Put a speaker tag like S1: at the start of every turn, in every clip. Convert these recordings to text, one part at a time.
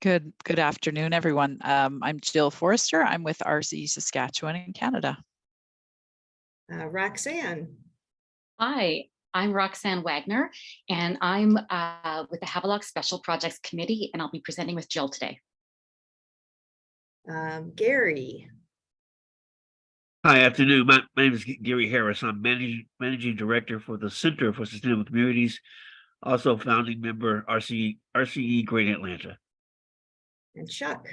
S1: Good afternoon, everyone. I'm Jill Forrester. I'm with RCE Saskatchewan in Canada.
S2: Roxanne.
S3: Hi, I'm Roxanne Wagner, and I'm with the Havelock Special Projects Committee, and I'll be presenting with Jill today.
S2: Gary.
S4: Hi, afternoon. My name is Gary Harris. I'm Managing Director for the Center for Sustainable Communities, also founding member RCE Greater Atlanta.
S2: And Chuck.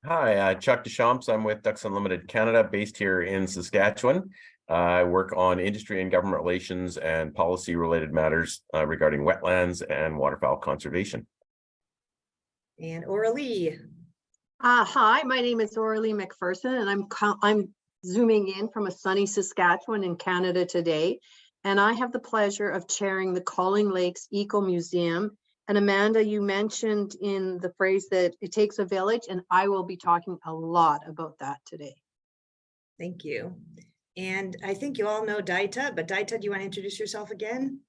S5: Hi, Chuck Deschamps. I'm with Ducks Unlimited Canada, based here in Saskatchewan. I work on industry and government relations and policy related matters regarding wetlands and waterfowl conservation.
S2: And Aurelie.
S6: Hi, my name is Aurelie McPherson, and I'm zooming in from a sunny Saskatchewan in Canada today. And I have the pleasure of chairing the Calling Lakes Eco Museum. And Amanda, you mentioned in the phrase that it takes a village, and I will be talking a lot about that today.
S2: Thank you. And I think you all know Daita, but Daita, do you want to introduce yourself again?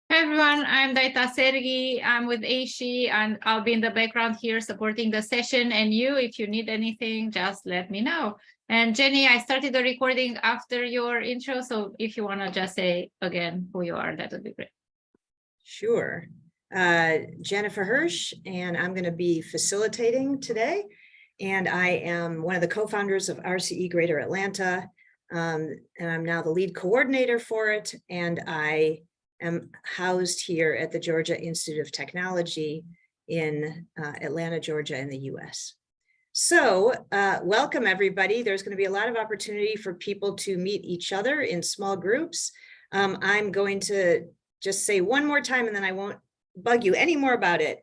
S7: Hey everyone, I'm Daita Sergi. I'm with ASHI, and I'll be in the background here supporting the session. And if you need anything, just let me know. And Jenny, I started the recording after your intro, so if you want to just say again who you are, that would be great.
S2: Sure. Jennifer Hirsch, and I'm going to be facilitating today. And I am one of the co-founders of RCE Greater Atlanta, and I'm now the lead coordinator for it. And I am housed here at the Georgia Institute of Technology in Atlanta, Georgia, in the US. So welcome everybody. There's going to be a lot of opportunity for people to meet each other in small groups. I'm going to just say one more time, and then I won't bug you any more about it.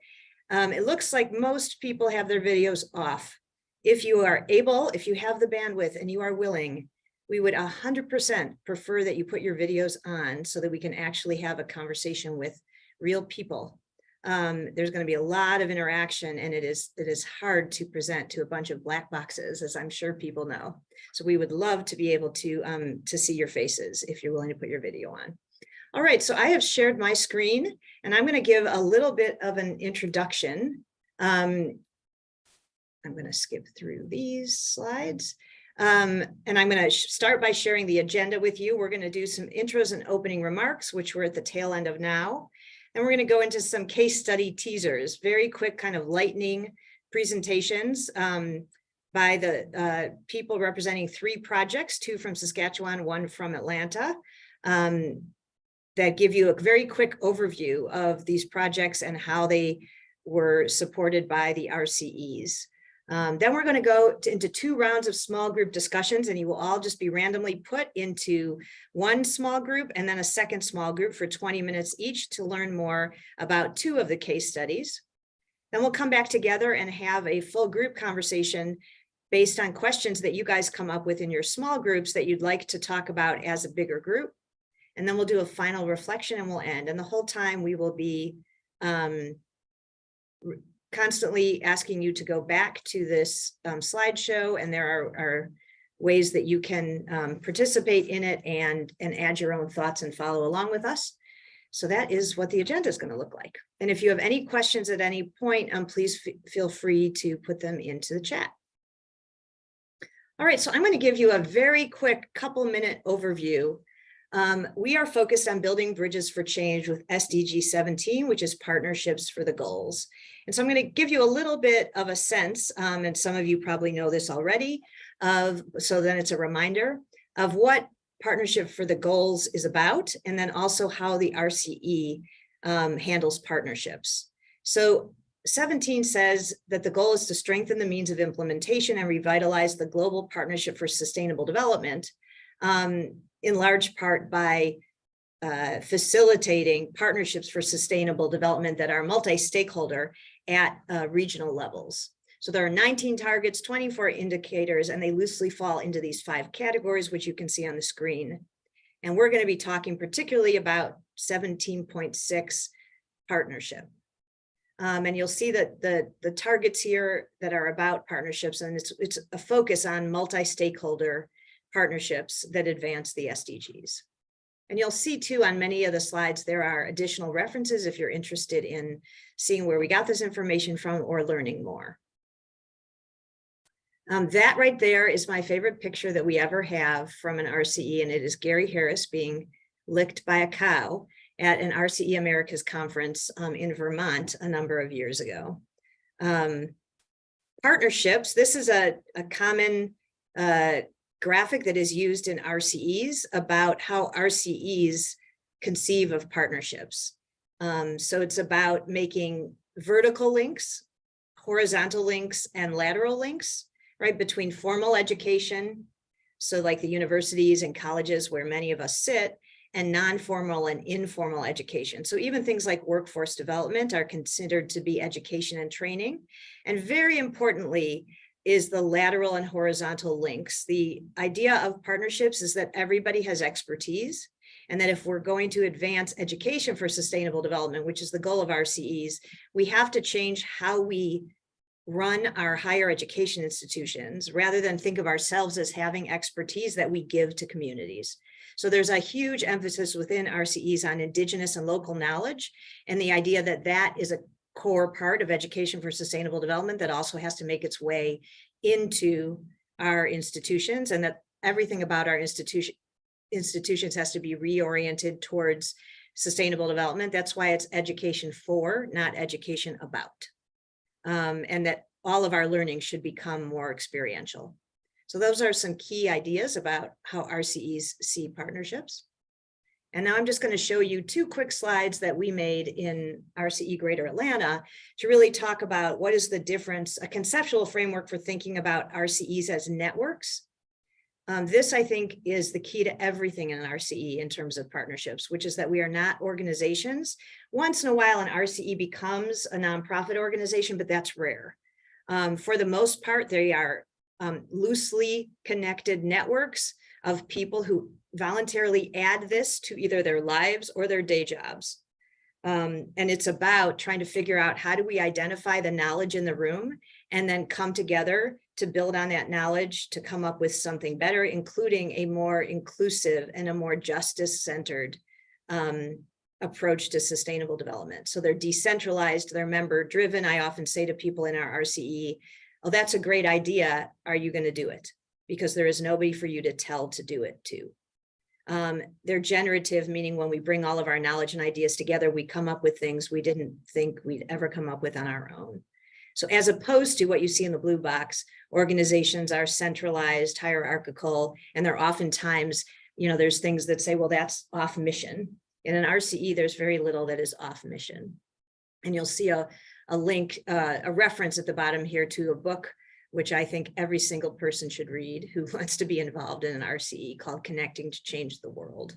S2: It looks like most people have their videos off. If you are able, if you have the bandwidth and you are willing, we would 100% prefer that you put your videos on so that we can actually have a conversation with real people. There's going to be a lot of interaction, and it is hard to present to a bunch of black boxes, as I'm sure people know. So we would love to be able to see your faces if you're willing to put your video on. All right, so I have shared my screen, and I'm going to give a little bit of an introduction. I'm going to skip through these slides. And I'm going to start by sharing the agenda with you. We're going to do some intros and opening remarks, which we're at the tail end of now. And we're going to go into some case study teasers, very quick kind of lightning presentations by the people representing 3 projects, 2 from Saskatchewan, 1 from Atlanta, that give you a very quick overview of these projects and how they were supported by the RCEs. Then we're going to go into 2 rounds of small group discussions, and you will all just be randomly put into one small group and then a second small group for 20 minutes each to learn more about 2 of the case studies. Then we'll come back together and have a full group conversation based on questions that you guys come up with in your small groups that you'd like to talk about as a bigger group. And then we'll do a final reflection and we'll end. And the whole time we will be constantly asking you to go back to this slideshow, and there are ways that you can participate in it and add your own thoughts and follow along with us. So that is what the agenda is going to look like. And if you have any questions at any point, please feel free to put them into the chat. All right, so I'm going to give you a very quick couple-minute overview. We are focused on building bridges for change with SDG 17, which is partnerships for the goals. And so I'm going to give you a little bit of a sense, and some of you probably know this already, so then it's a reminder of what Partnership for the Goals is about, and then also how the RCE handles partnerships. So 17 says that the goal is to strengthen the means of implementation and revitalize the global partnership for sustainable development, in large part by facilitating partnerships for sustainable development that are multi-stakeholder at regional levels. So there are 19 targets, 24 indicators, and they loosely fall into these 5 categories, which you can see on the screen. And we're going to be talking particularly about 17.6 partnership. And you'll see that the targets here that are about partnerships, and it's a focus on multi-stakeholder partnerships that advance the SDGs. And you'll see too on many of the slides, there are additional references if you're interested in seeing where we got this information from or learning more. That right there is my favorite picture that we ever have from an RCE, and it is Gary Harris being licked by a cow at an RCE Americas conference in Vermont a number of years ago. Partnerships, this is a common graphic that is used in RCEs about how RCEs conceive of partnerships. So it's about making vertical links, horizontal links, and lateral links, right, between formal education, so like the universities and colleges where many of us sit, and non-formal and informal education. So even things like workforce development are considered to be education and training. And very importantly is the lateral and horizontal links. The idea of partnerships is that everybody has expertise, and that if we're going to advance education for sustainable development, which is the goal of RCEs, we have to change how we run our higher education institutions rather than think of ourselves as having expertise that we give to communities. So there's a huge emphasis within RCEs on indigenous and local knowledge, and the idea that that is a core part of education for sustainable development that also has to make its way into our institutions, and that everything about our institutions has to be reoriented towards sustainable development. That's why it's education for, not education about. And that all of our learning should become more experiential. So those are some key ideas about how RCEs see partnerships. And now I'm just going to show you two quick slides that we made in RCE Greater Atlanta to really talk about what is the difference, a conceptual framework for thinking about RCEs as networks. This, I think, is the key to everything in an RCE in terms of partnerships, which is that we are not organizations. Once in a while, an RCE becomes a nonprofit organization, but that's rare. For the most part, they are loosely connected networks of people who voluntarily add this to either their lives or their day jobs. And it's about trying to figure out how do we identify the knowledge in the room and then come together to build on that knowledge to come up with something better, including a more inclusive and a more justice-centered approach to sustainable development. So they're decentralized, they're member-driven. I often say to people in our RCE, oh, that's a great idea. Are you going to do it? Because there is nobody for you to tell to do it to. They're generative, meaning when we bring all of our knowledge and ideas together, we come up with things we didn't think we'd ever come up with on our own. So as opposed to what you see in the blue box, organizations are centralized, hierarchical, and they're oftentimes, there's things that say, well, that's off mission. In an RCE, there's very little that is off mission. And you'll see a link, a reference at the bottom here to a book, which I think every single person should read who wants to be involved in an RCE, called Connecting to Change the World.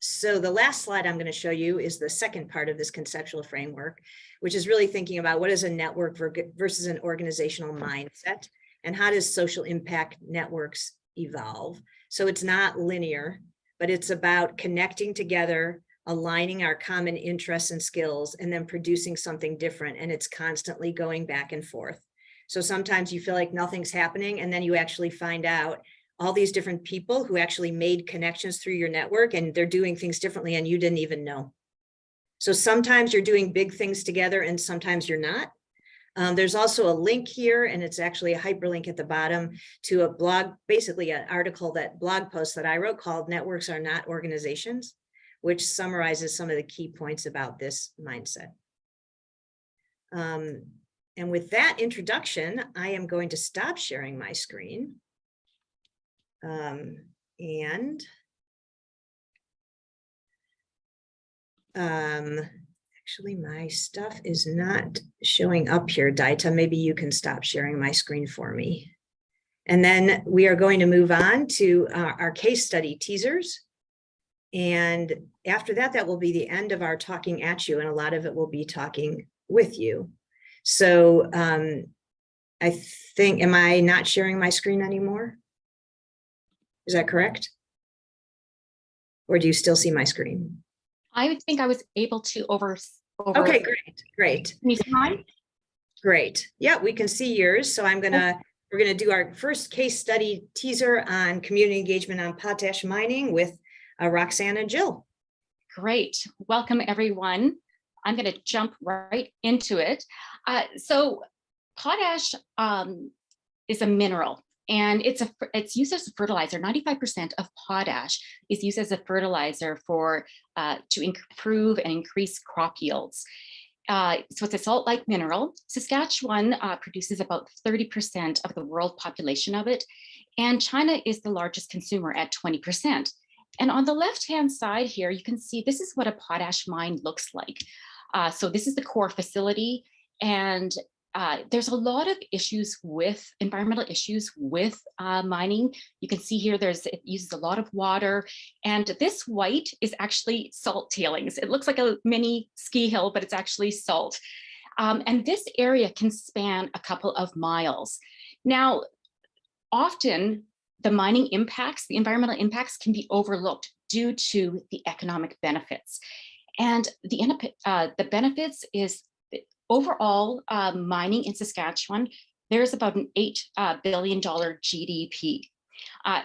S2: So the last slide I'm going to show you is the second part of this conceptual framework, which is really thinking about what is a network versus an organizational mindset, and how does social impact networks evolve. So it's not linear, but it's about connecting together, aligning our common interests and skills, and then producing something different. And it's constantly going back and forth. So sometimes you feel like nothing's happening, and then you actually find out all these different people who actually made connections through your network, and they're doing things differently and you didn't even know. So sometimes you're doing big things together and sometimes you're not. There's also a link here, and it's actually a hyperlink at the bottom to a blog, basically an article, that blog post that I wrote called Networks Are Not Organizations, which summarizes some of the key points about this mindset. And with that introduction, I am going to stop sharing my screen. Actually, my stuff is not showing up here, Daita. Maybe you can stop sharing my screen for me. And then we are going to move on to our case study teasers. And after that, that will be the end of our talking at you, and a lot of it will be talking with you. So I think, am I not sharing my screen anymore? Is that correct? Or do you still see my screen?
S3: I think I was able to over.
S2: Okay, great.
S3: Can you see mine?
S2: Great. Yeah, we can see yours. So I'm going to We're going to do our first case study teaser on community engagement on potash mining with Roxanne and Jill.
S3: Great. Welcome, everyone. I'm going to jump right into it. So potash is a mineral, and it's used as a fertilizer. 95% of potash is used as a fertilizer to improve and increase crop yields. So it's a salt-like mineral. Saskatchewan produces about 30% of the world population of it, and China is the largest consumer at 20%. And on the left-hand side here, you can see this is what a potash mine looks like. So this is the core facility, and there's a lot of environmental issues with mining. You can see here it uses a lot of water, and this white is actually salt tailings. It looks like a mini ski hill, but it's actually salt. And this area can span a couple of miles. Now, often the mining impacts, the environmental impacts can be overlooked due to the economic benefits. And the benefits is overall mining in Saskatchewan, there's about an $8 billion GDP.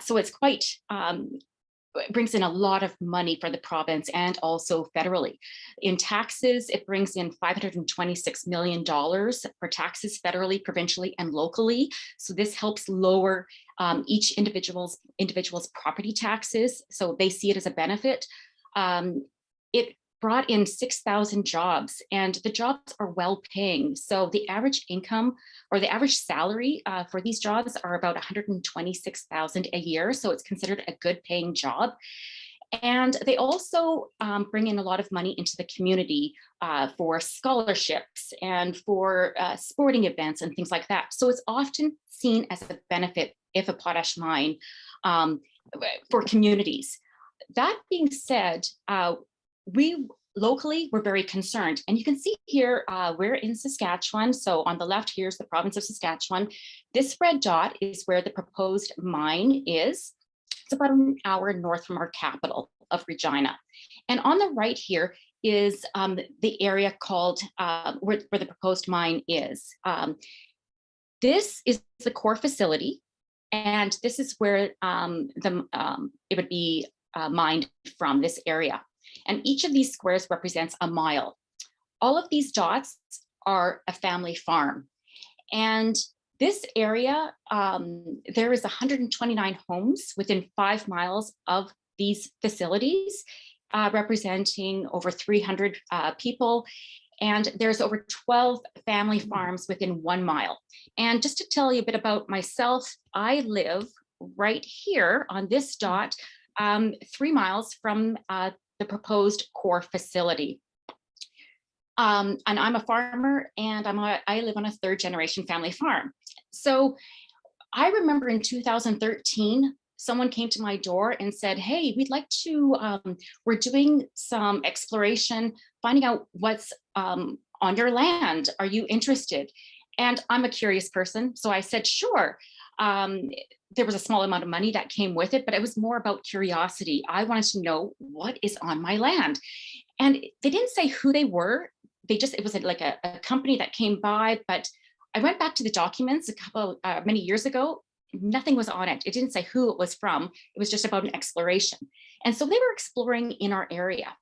S3: So it's quite, it brings in a lot of money for the province and also federally. In taxes, it brings in $526 million for taxes federally, provincially, and locally. So this helps lower each individual's property taxes. So they see it as a benefit. It brought in 6,000 jobs, and the jobs are well paying. So the average income or the average salary for these jobs are about $126,000 a year. So it's considered a good paying job. And they also bring in a lot of money into the community for scholarships and for sporting events and things like that. So it's often seen as a benefit if a potash mine for communities. That being said, we locally were very concerned, and you can see here we're in Saskatchewan. So on the left here is the province of Saskatchewan. This red dot is where the proposed mine is. It's about an hour north from our capital of Regina. And on the right here is the area called where the proposed mine is. This is the core facility, and this is where it would be mined from, this area. And each of these squares represents a mile. All of these dots are a family farm. And this area, there is 129 homes within 5 miles of these facilities, representing over 300 people. And there's over 12 family farms within 1 mile. And just to tell you a bit about myself, I live right here on this dot, 3 miles from the proposed core facility. And I'm a farmer, and I live on a 3rd generation family farm. So I remember in 2013, someone came to my door and said, hey, we'd like to, we're doing some exploration, finding out what's on your land. Are you interested? And I'm a curious person. So I said, sure. There was a small amount of money that came with it, but it was more about curiosity. I wanted to know what is on my land. And they didn't say who they were. It was like a company that came by, but I went back to the documents many years ago. Nothing was on it. It didn't say who it was from. It was just about an exploration. And so they were exploring in our area.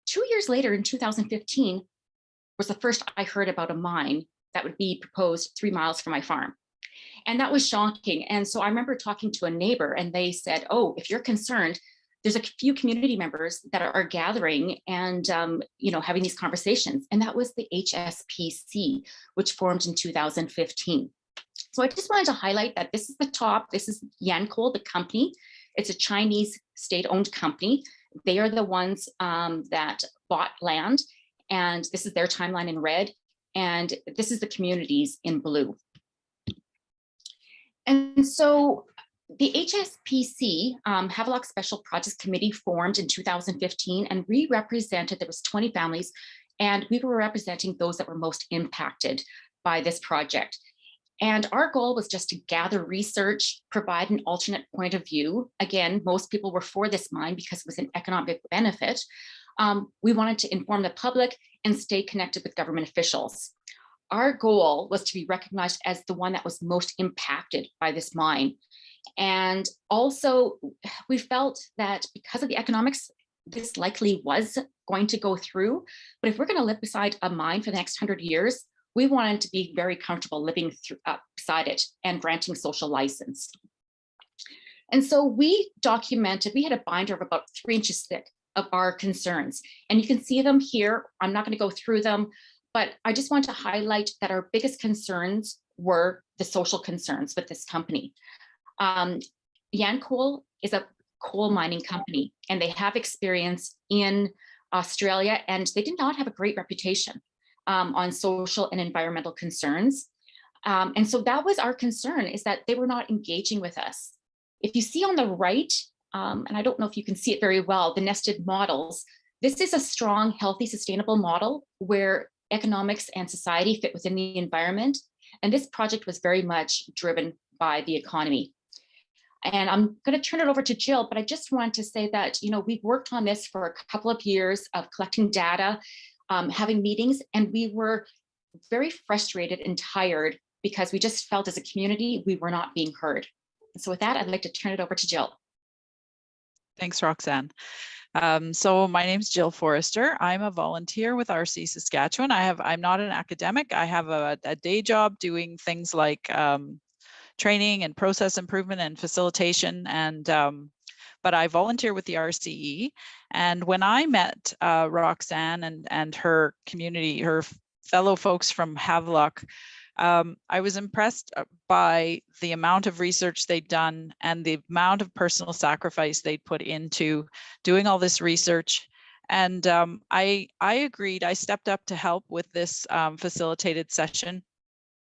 S3: 2 years later, in 2015, was the first I heard about a mine that would be proposed 3 miles from my farm. And that was shocking. And so I remember talking to a neighbor, and they said, oh, if you're concerned, there's a few community members that are gathering and having these conversations. And that was the HSPC, which formed in 2015. So I just wanted to highlight that this is the top. This is Yancoal, the company. It's a Chinese state-owned company. They are the ones that bought land. And this is their timeline in red. And this is the communities in blue. And so the HSPC, Havelock Special Projects Committee, formed in 2015, and we represented, there was 20 families, and we were representing those that were most impacted by this project. And our goal was just to gather research, provide an alternate point of view. Again, most people were for this mine because it was an economic benefit. We wanted to inform the public and stay connected with government officials. our goal was to be recognized as the one that was most impacted by this mine. And also, we felt that because of the economics, this likely was going to go through. But if we're going to live beside a mine for the next 100 years, we wanted to be very comfortable living beside it and granting social license. And so we documented, we had a binder of about 3 inches thick of our concerns. And you can see them here. I'm not going to go through them, but I just want to highlight that our biggest concerns were the social concerns with this company. Yancoal is a coal mining company, and they have experience in Australia, and they did not have a great reputation on social and environmental concerns. And so that was our concern, is that they were not engaging with us. If you see on the right, and I don't know if you can see it very well, the nested models, this is a strong, healthy, sustainable model where economics and society fit within the environment. And this project was very much driven by the economy. And I'm going to turn it over to Jill, but I just want to say that, we've worked on this for a couple of years of collecting data, having meetings, and we were very frustrated and tired because we just felt as a community we were not being heard. So with that, I'd like to turn it over to Jill.
S1: Thanks, Roxanne. So my name is Jill Forrester. I'm a volunteer with RC Saskatchewan. I'm not an academic. I have a day job doing things like training and process improvement and facilitation, and but I volunteer with the RCE. And when I met Roxanne and her community, her fellow folks from Havelock, I was impressed by the amount of research they'd done and the amount of personal sacrifice they'd put into doing all this research. And I agreed. I stepped up to help with this facilitated session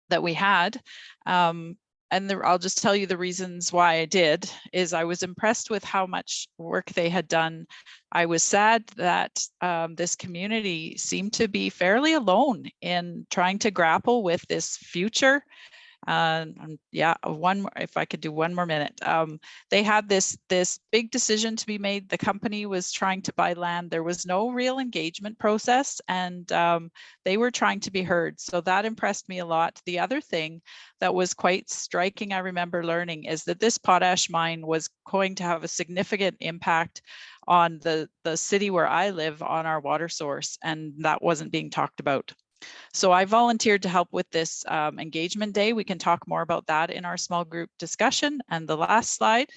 S1: that we had. I'll just tell you the reasons why I did. Is I was impressed with how much work they had done. I was sad that this community seemed to be fairly alone in trying to grapple with this future. Yeah, if I could do one more minute. They had this big decision to be made. The company was trying to buy land. There was no real engagement process, and they were trying to be heard. So that impressed me a lot. The other thing that was quite striking, I remember learning, is that this potash mine was going to have a significant impact on the city where I live, on our water source, and that wasn't being talked about. So I volunteered to help with this engagement day. We can talk more about that in our small group discussion. And the last slide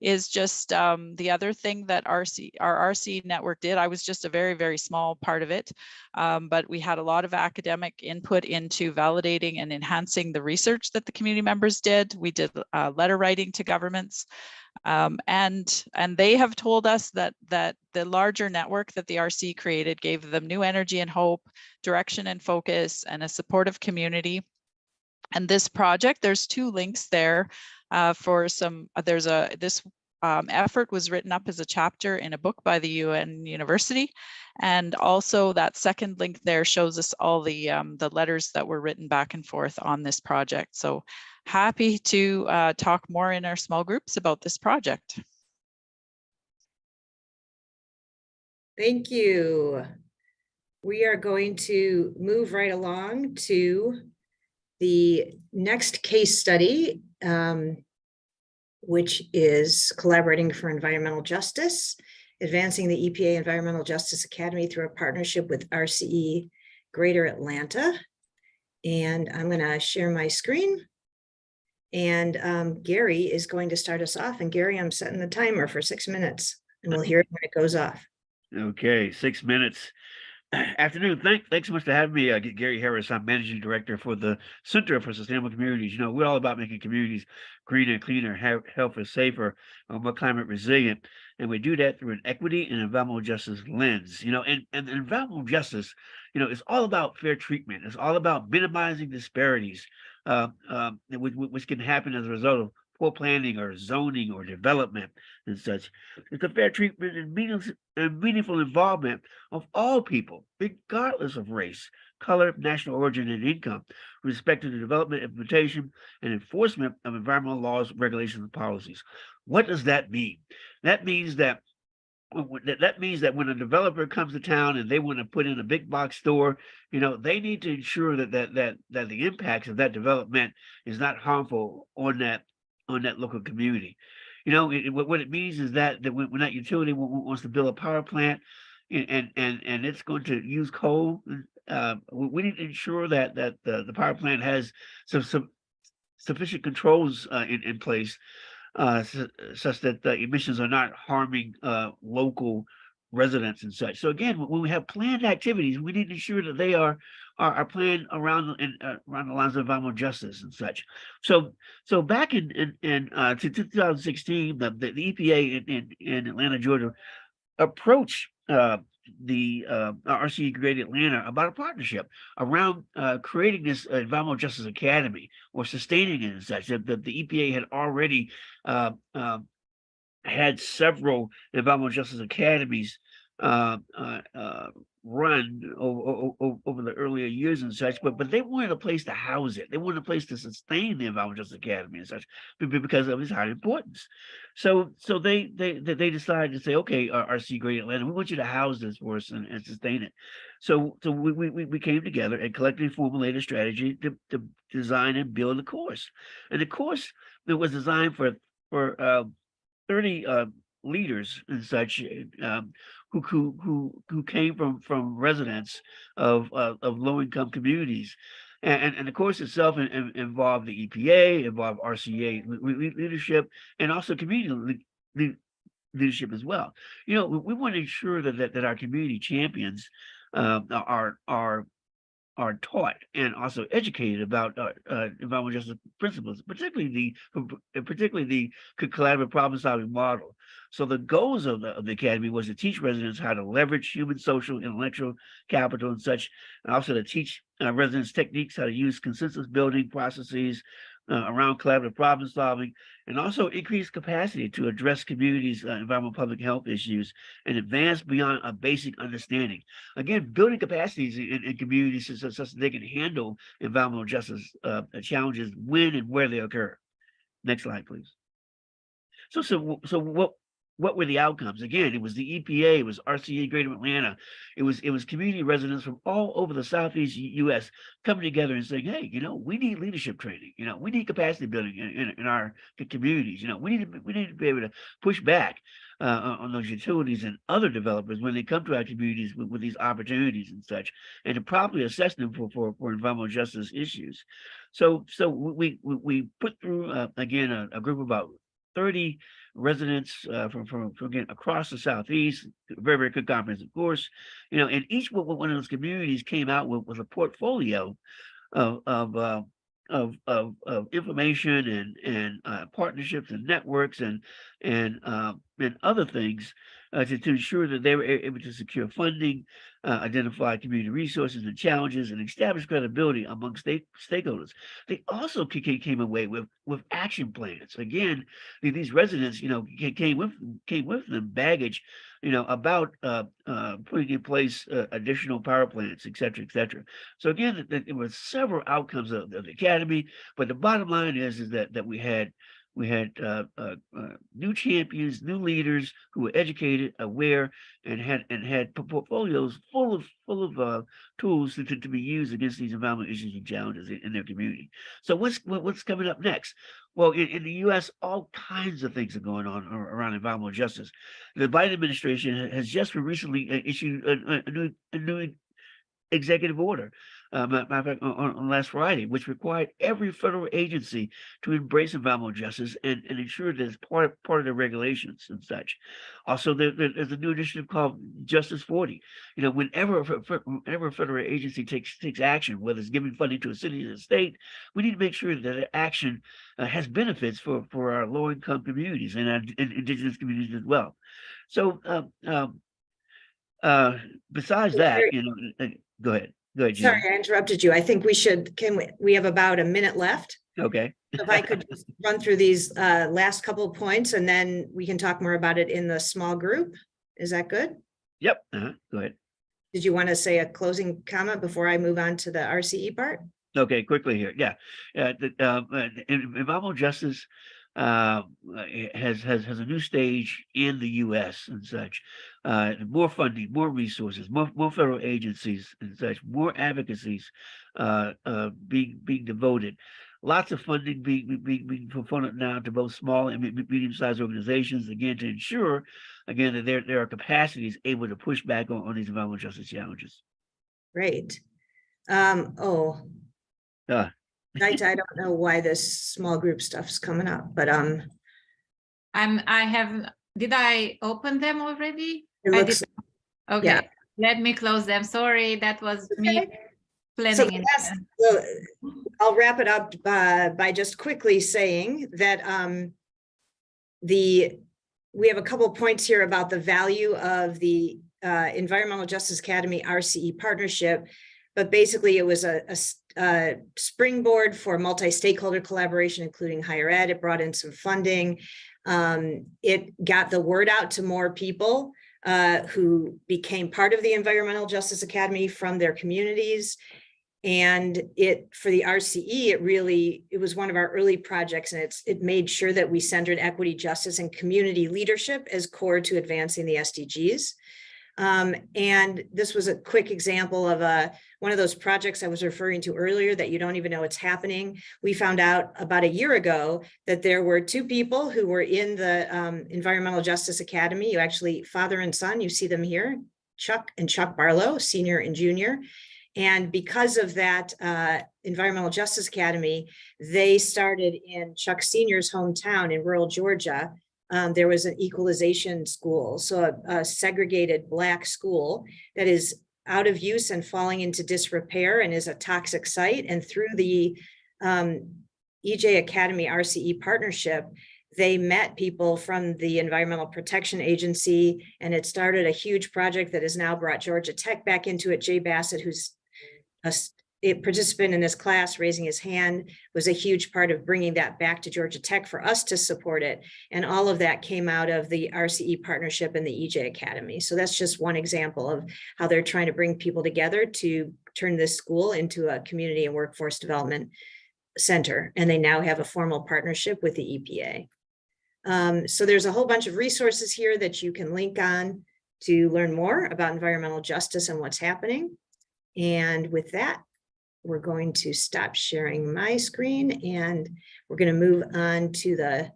S1: is just the other thing that our RC network did. I was just a very, very small part of it, but we had a lot of academic input into validating and enhancing the research that the community members did. We did letter writing to governments. And they have told us that the larger network that the RC created gave them new energy and hope, direction and focus, and a supportive community. And this project, there's 2 links there for some. This effort was written up as a chapter in a book by the UN University, and also that second link there shows us all the letters that were written back and forth on this project. So happy to talk more in our small groups about this project.
S2: Thank you. We are going to move right along to the next case study, which is collaborating for environmental justice, advancing the EPA Environmental Justice Academy through a partnership with RCE Greater Atlanta. And I'm going to share my screen. And Gary is going to start us off. And Gary, I'm setting the timer for 6 minutes, and we'll hear it when it goes off.
S4: Okay, 6 minutes. Afternoon. Thanks so much for having me. Gary Harris. I'm Managing Director for the Center for Sustainable Communities. We're all about making communities greener, cleaner, healthier, safer, more climate resilient. And we do that through an equity and environmental justice lens. And environmental justice, it's all about fair treatment. It's all about minimizing disparities, which can happen as a result of poor planning or zoning or development and such. It's a fair treatment and meaningful involvement of all people, regardless of race, color, national origin, and income, with respect to the development, implementation, and enforcement of environmental laws, regulations, and policies. What does that mean? That means that that means that when a developer comes to town and they want to put in a big box store, they need to ensure that the impacts of that development is not harmful on that local community. What it means is that when that utility wants to build a power plant and it's going to use coal, we need to ensure that the power plant has some sufficient controls in place, such that the emissions are not harming local residents and such. So again, when we have planned activities, we need to ensure that they are planned around around the lines of environmental justice and such. So back in 2016, the EPA in Atlanta, Georgia, approached the RCE Greater Atlanta about a partnership around creating this environmental justice academy or sustaining it and such. That the EPA had already had several environmental justice academies run over the earlier years and such, but they wanted a place to house it. They wanted a place to sustain the environmental justice academy and such because of its high importance. So they decided to say, okay, RC Greater Atlanta, we want you to house this for us and sustain it. So we came together and collectively formulated a strategy to design and build a course. And the course that was designed for 30 leaders and such who came from residents of low-income communities. And the course itself involved the EPA, involved RCA leadership, and also community leadership as well. We want to ensure that our community champions are taught and also educated about environmental justice principles, particularly the collaborative problem-solving model. So the goals of the academy was to teach residents how to leverage human, social, intellectual capital and such, and also to teach residents techniques how to use consensus building processes around collaborative problem solving, and also increase capacity to address communities' environmental public health issues and advance beyond a basic understanding. Again, building capacities in communities so that they can handle environmental justice challenges when and where they occur. Next slide, please. So what were the outcomes? Again, it was the EPA, it was RCA Greater Atlanta, it was community residents from all over the Southeast U.S. coming together and saying, hey, we need leadership training, we need capacity building in our communities, we need to be able to push back on those utilities and other developers when they come to our communities with these opportunities and such, and to properly assess them for environmental justice issues. So we put through again a group of about 30 residents from again across the Southeast, very, very good comprehensive course, and each one of those communities came out with a portfolio of information and partnerships and networks and other things to ensure that they were able to secure funding, identify community resources and challenges, and establish credibility among stakeholders. They also came away with action plans. Again, these residents, came with them baggage, about putting in place additional power plants, et cetera, et cetera. So again, there were several outcomes of the academy, but the bottom line is that we had new champions, new leaders who were educated, aware, and had portfolios full of tools to be used against these environmental issues and challenges in their community. So what's coming up next? Well, in the U.S., all kinds of things are going on around environmental justice. The Biden administration has just recently issued a new executive order, matter of fact, on last Friday, which required every federal agency to embrace environmental justice and ensure that it's part of their regulations and such. Also, there's a new initiative called Justice 40. Whenever a federal agency takes action, whether it's giving funding to a city or a state, we need to make sure that the action has benefits for our low-income communities and our indigenous communities as well. So besides that, go ahead. Go ahead,
S2: Sorry,
S4: Gina.
S2: I interrupted you. I think we have about a minute left.
S4: Okay.
S2: If I could just run through these last couple of points, and then we can talk more about it in the small group. Is that good?
S4: Yep. Go ahead.
S2: Did you want to say a closing comment before I move on to the RCE part?
S4: Okay, quickly here. Yeah. Environmental justice has a new stage in the U.S. and such. More funding, more resources, more federal agencies and such, more advocacies being devoted. Lots of funding being provided now to both small and medium-sized organizations, again, to ensure, again, that there are capacities able to push back on these environmental justice challenges.
S2: Great.
S4: Uh,
S2: I don't know why this small group stuff's coming up, but
S7: did I open them already?
S2: it
S7: I
S2: looks,
S7: did. Okay,
S2: yeah.
S7: let me close them. Sorry, that was me
S2: Okay. So
S7: planning.
S2: I'll wrap it up by just quickly saying that we have a couple of points here about the value of the Environmental Justice Academy RCE partnership, but basically it was a springboard for multi-stakeholder collaboration, including higher ed. It brought in some funding. It got the word out to more people who became part of the Environmental Justice Academy from their communities. And for the RCE, it was one of our early projects, and it made sure that we centered equity, justice, and community leadership as core to advancing the SDGs. And this was a quick example of one of those projects I was referring to earlier that you don't even know it's happening. We found out about a year ago that there were two people who were in the Environmental Justice Academy. You actually, father and son, you see them here, Chuck and Chuck Barlow, senior and junior. And because of that Environmental Justice Academy, they started in Chuck Senior's hometown in rural Georgia. There was an equalization school, so a segregated Black school that is out of use and falling into disrepair and is a toxic site. And through the EJ Academy RCE partnership, they met people from the Environmental Protection Agency, and it started a huge project that has now brought Georgia Tech back into it. Jay Bassett, who's a participant in this class, raising his hand, was a huge part of bringing that back to Georgia Tech for us to support it. And all of that came out of the RCE partnership and the EJ Academy. So that's just one example of how they're trying to bring people together to turn this school into a community and workforce development center. And they now have a formal partnership with the EPA. So there's a whole bunch of resources here that you can link on to learn more about environmental justice and what's happening. And with that, we're going to stop sharing my screen, and we're going to move on to the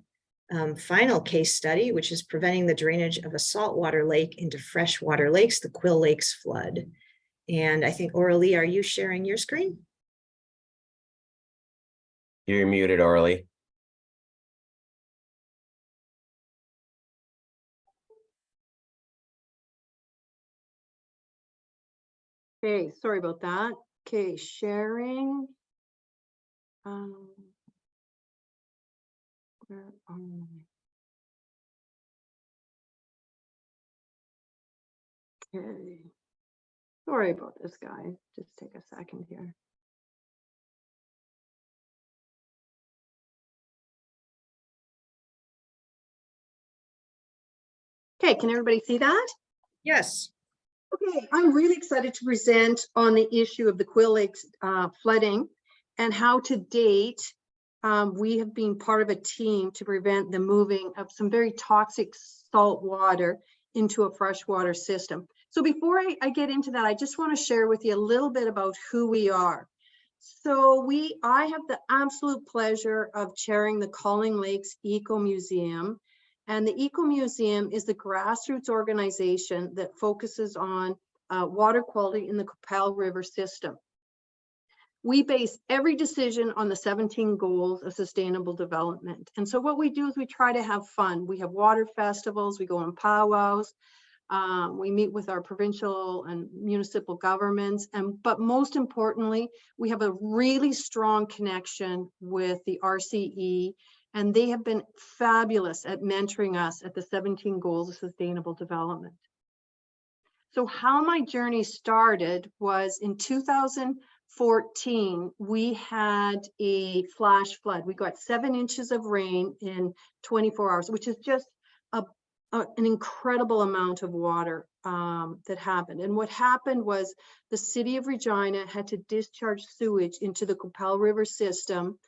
S2: final case study, which is preventing the drainage of a saltwater lake into freshwater lakes, the Quill Lakes flood. And I think, Aurelie, are you sharing your screen?
S5: You're muted, Aurelie.
S6: Okay, sorry about that. Okay, sharing. Where am I? Okay. Sorry about this, guys. Just take a second here. Okay, can everybody see that?
S2: Yes.
S6: Okay, I'm really excited to present on the issue of the Quill Lakes flooding and how to date we have been part of a team to prevent the moving of some very toxic salt water into a freshwater system. So before I get into that, I just want to share with you a little bit about who we are. So I have the absolute pleasure of chairing the Calling Lakes Eco Museum. And the Eco Museum is the grassroots organization that focuses on water quality in the Qu'Appelle River system. We base every decision on the 17 goals of sustainable development. And so what we do is we try to have fun. We have water festivals, we go on powwows, we meet with our provincial and municipal governments, but most importantly, we have a really strong connection with the RCE, and they have been fabulous at mentoring us at the 17 goals of sustainable development. So how my journey started was in 2014, we had a flash flood. We got 7 inches of rain in 24 hours, which is just an incredible amount of water that happened. And what happened was the city of Regina had to discharge sewage into the Qu'Appelle River system.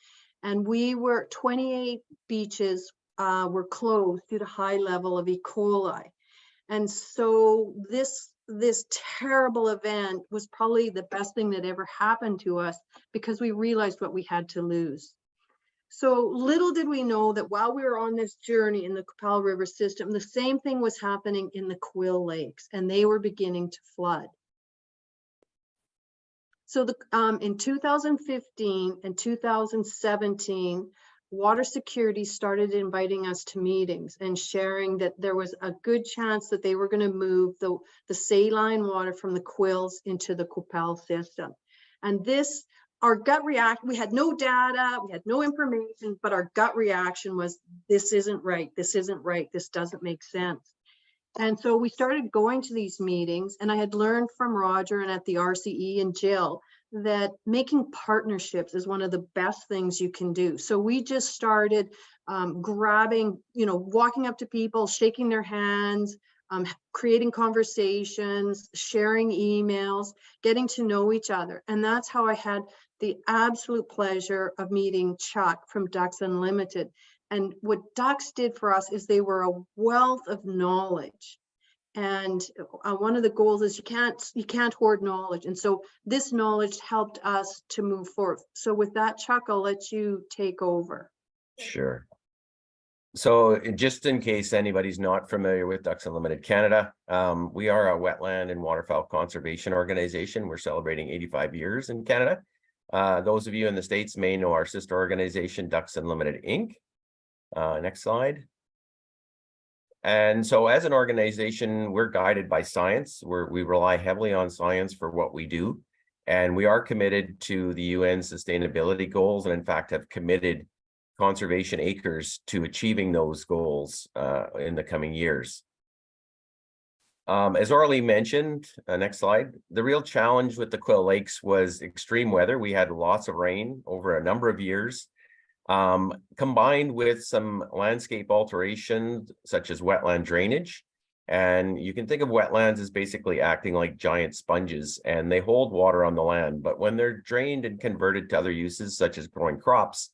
S6: And 28 beaches were closed due to high level of E. coli. And so this terrible event was probably the best thing that ever happened to us, because we realized what we had to lose. So little did we know that while we were on this journey in the Qu'Appelle River system, the same thing was happening in the Quill Lakes, and they were beginning to flood. So in 2015 and 2017, Water Security started inviting us to meetings and sharing that there was a good chance that they were going to move the saline water from the Quills into the Qu'Appelle system. And this, our gut reaction, we had no data, we had no information, but our gut reaction was, this isn't right, this isn't right, this doesn't make sense. And so we started going to these meetings, and I had learned from Roger and at the RCE and Jill that making partnerships is one of the best things you can do. So we just started grabbing, walking up to people, shaking their hands, creating conversations, sharing emails, getting to know each other. And that's how I had the absolute pleasure of meeting Chuck from Ducks Unlimited. And what Ducks did for us is they were a wealth of knowledge. And one of the goals is you can't hoard knowledge. And so this knowledge helped us to move forward. So with that, Chuck, I'll let you take over.
S5: Sure. So just in case anybody's not familiar with Ducks Unlimited Canada, we are a wetland and waterfowl conservation organization. We're celebrating 85 years in Canada. Those of you in the States may know our sister organization, Ducks Unlimited Inc. Next slide. And so as an organization, we're guided by science. We rely heavily on science for what we do. And we are committed to the UN sustainability goals, and in fact have committed conservation acres to achieving those goals in the coming years. As Orly mentioned, next slide, the real challenge with the Quill Lakes was extreme weather. We had lots of rain over a number of years. Combined with some landscape alterations such as wetland drainage. And you can think of wetlands as basically acting like giant sponges, and they hold water on the land. But when they're drained and converted to other uses, such as growing crops,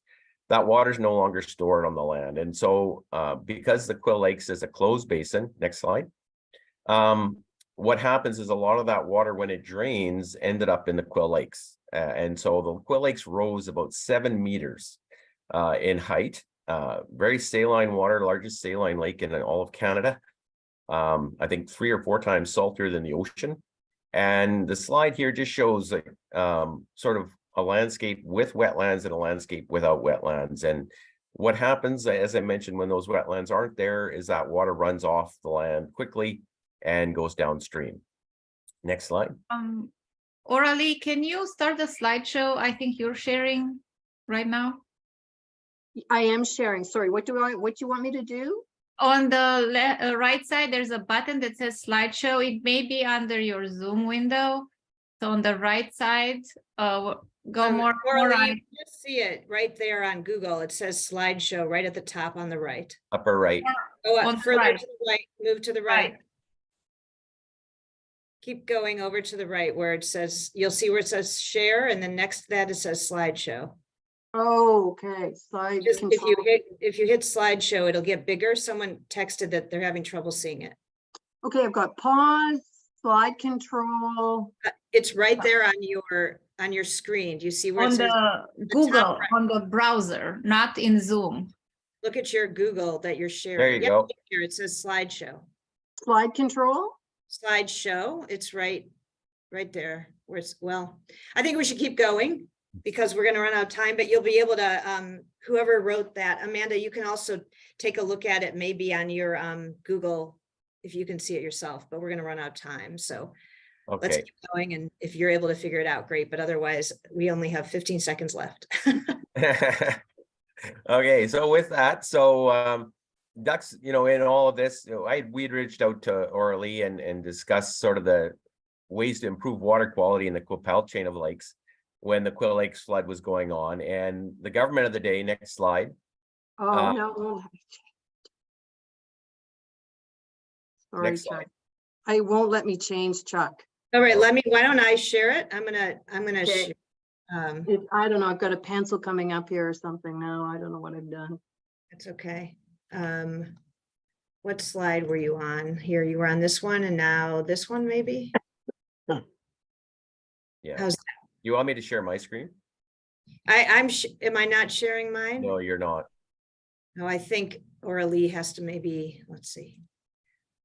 S5: that water is no longer stored on the land. And so because the Quill Lakes is a closed basin, next slide, what happens is a lot of that water, when it drains, ended up in the Quill Lakes. And so the Quill Lakes rose about 7 meters in height, very saline water, largest saline lake in all of Canada. I think 3 or 4 times saltier than the ocean. And the slide here just shows like sort of a landscape with wetlands and a landscape without wetlands. And what happens, as I mentioned, when those wetlands aren't there, is that water runs off the land quickly and goes downstream. Next slide.
S7: Orally, can you start the slideshow? I think you're sharing right now.
S6: I am sharing. Sorry, what do you want me to do?
S7: On the right side, there's a button that says slideshow. It may be under your Zoom window. So on the right side, go more
S2: Orly,
S7: right.
S2: you just see it right there on Google. It says slideshow right at the top on the right.
S5: Upper right.
S2: Go
S7: On
S2: up
S7: the
S2: further
S7: right.
S2: to the right, move to the right.
S7: Right.
S2: Keep going over to the right where it says, you'll see where it says share, and then next to that it says slideshow.
S6: Oh, okay. Slide
S2: Just
S6: control.
S2: if you hit slideshow, it'll get bigger. Someone texted that they're having trouble seeing it.
S6: Okay, I've got pause, slide control.
S2: It's right there on your screen. Do you see where it
S7: On
S2: says?
S7: the Google,
S2: right.
S7: on the browser, not in Zoom.
S2: Look at your Google that you're sharing.
S5: There you
S2: Yep,
S5: go.
S2: here it says slideshow.
S6: Slide control.
S2: Slideshow. It's right there. Where it's, well, I think we should keep going because we're going to run out of time. But you'll be able to whoever wrote that, Amanda, you can also take a look at it maybe on your Google if you can see it yourself. But we're going to run out of time, so. Let's
S5: Okay.
S2: keep going, and if you're able to figure it out, great. But otherwise, we only have 15 seconds left.
S5: Okay, so with that, Ducks, in all of this, we'd reached out to Orly and discussed sort of the ways to improve water quality in the Qu'Appelle chain of lakes when the Quill Lakes flood was going on. And the government of the day, next slide.
S6: Oh, no. Sorry,
S5: Next slide.
S6: Chuck. I won't let me change, Chuck.
S2: All right, why don't I share it? I'm gonna
S6: Okay. I don't know, I've got a pencil coming up here or something now. I don't know what I've done.
S2: It's okay. What slide were you on here? You were on this one and now this one, maybe?
S5: Yeah.
S2: How's
S5: You want me to share my screen?
S2: am I not sharing mine?
S5: No, you're not.
S2: No, I think Aurelie has to maybe, let's see.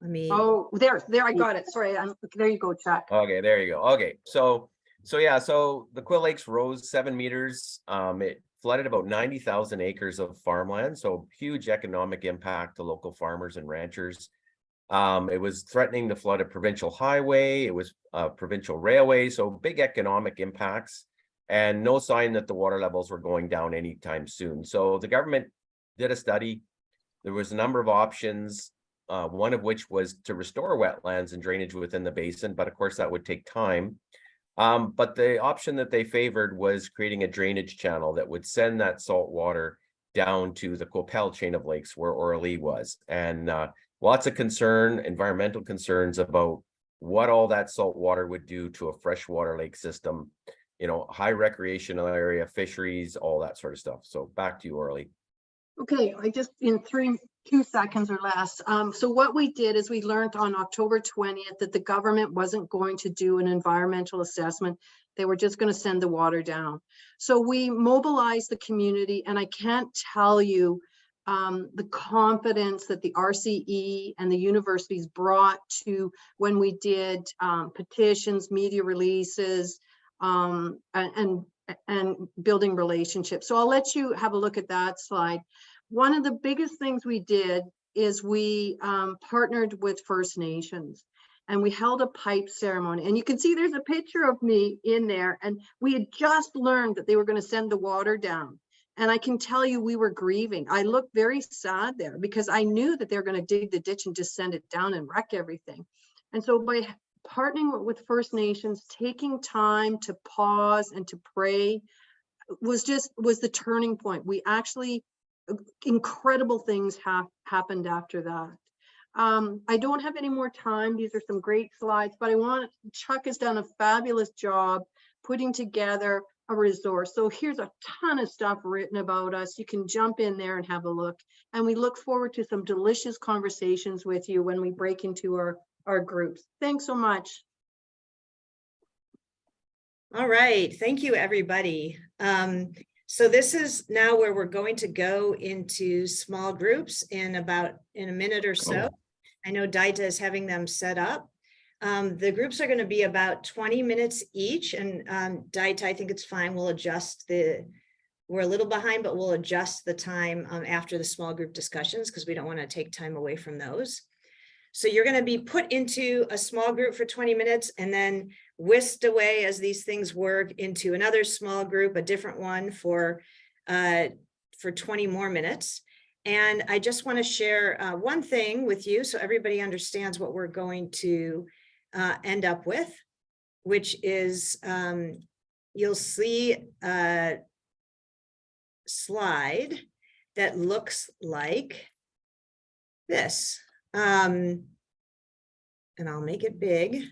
S2: Let me,
S6: Oh, there, I got it. Sorry, there you go, Chuck.
S5: Okay, there you go. Okay, so yeah, so the Quill Lakes rose 7 meters. It flooded about 90,000 acres of farmland, so huge economic impact to local farmers and ranchers. It was threatening to flood a provincial highway. It was a provincial railway, so big economic impacts, and no sign that the water levels were going down anytime soon. So the government did a study. There was a number of options, one of which was to restore wetlands and drainage within the basin, but of course that would take time. But the option that they favored was creating a drainage channel that would send that salt water down to the Coppell chain of lakes where Aurelie was. And lots of environmental concerns about what all that salt water would do to a freshwater lake system, high recreational area, fisheries, all that sort of stuff. So back to you, Aurelie.
S6: Okay, I just in 2 seconds or less. So what we did is we learned on October 20th that the government wasn't going to do an environmental assessment. They were just going to send the water down. So we mobilized the community, and I can't tell you the confidence that the RCE and the universities brought to when we did petitions, media releases, and building relationships. So I'll let you have a look at that slide. One of the biggest things we did is we partnered with First Nations, and we held a pipe ceremony. And you can see there's a picture of me in there, and we had just learned that they were going to send the water down. And I can tell you we were grieving. I looked very sad there because I knew that they were going to dig the ditch and just send it down and wreck everything. And so by partnering with First Nations, taking time to pause and to pray was the turning point. We actually, incredible things happened after that. I don't have any more time. These are some great slides, but Chuck has done a fabulous job putting together a resource. So here's a ton of stuff written about us. You can jump in there and have a look. And we look forward to some delicious conversations with you when we break into our groups. Thanks so much.
S2: all right, thank you, everybody. So this is now where we're going to go into small groups in a minute or so. I know Daita is having them set up. The groups are going to be about 20 minutes each, and Daita, I think it's fine. We'll adjust we're a little behind, but we'll adjust the time after the small group discussions because we don't want to take time away from those. So you're going to be put into a small group for 20 minutes and then whisked away as these things work into another small group, a different one for 20 more minutes. And I just want to share one thing with you so everybody understands what we're going to end up with, which is you'll see a slide that looks like this. And I'll make it big.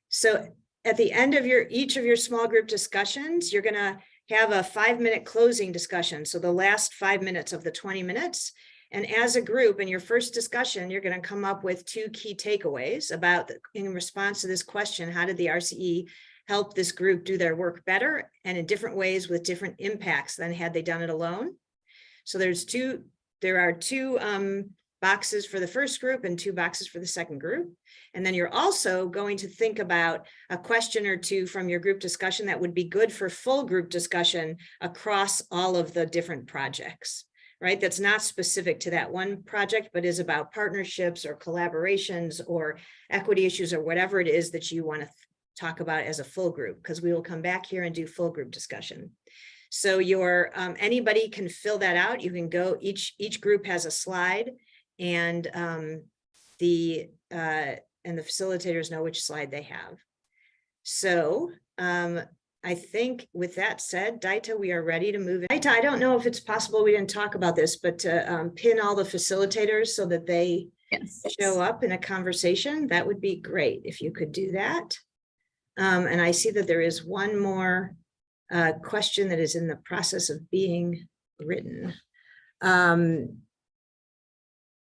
S2: So at the end of each of your small group discussions, you're going to have a 5-minute closing discussion. So the last 5 minutes of the 20 minutes. And as a group in your first discussion, you're going to come up with 2 key takeaways in response to this question, how did the RCE help this group do their work better and in different ways with different impacts than had they done it alone? So there are two boxes for the first group and 2 boxes for the second group. And then you're also going to think about a question or 2 from your group discussion that would be good for full group discussion across all of the different projects, right? That's not specific to that one project, but is about partnerships or collaborations or equity issues or whatever it is that you want to talk about as a full group, because we will come back here and do full group discussion. So anybody can fill that out. You can go, each group has a slide, and the facilitators know which slide they have. So I think with that said, Daita, we are ready to move in. Daita, I don't know if it's possible, we didn't talk about this, but to pin all the facilitators so that they show up in a conversation, that would be great if you could do that. And I see that there is one more question that is in the process of being written.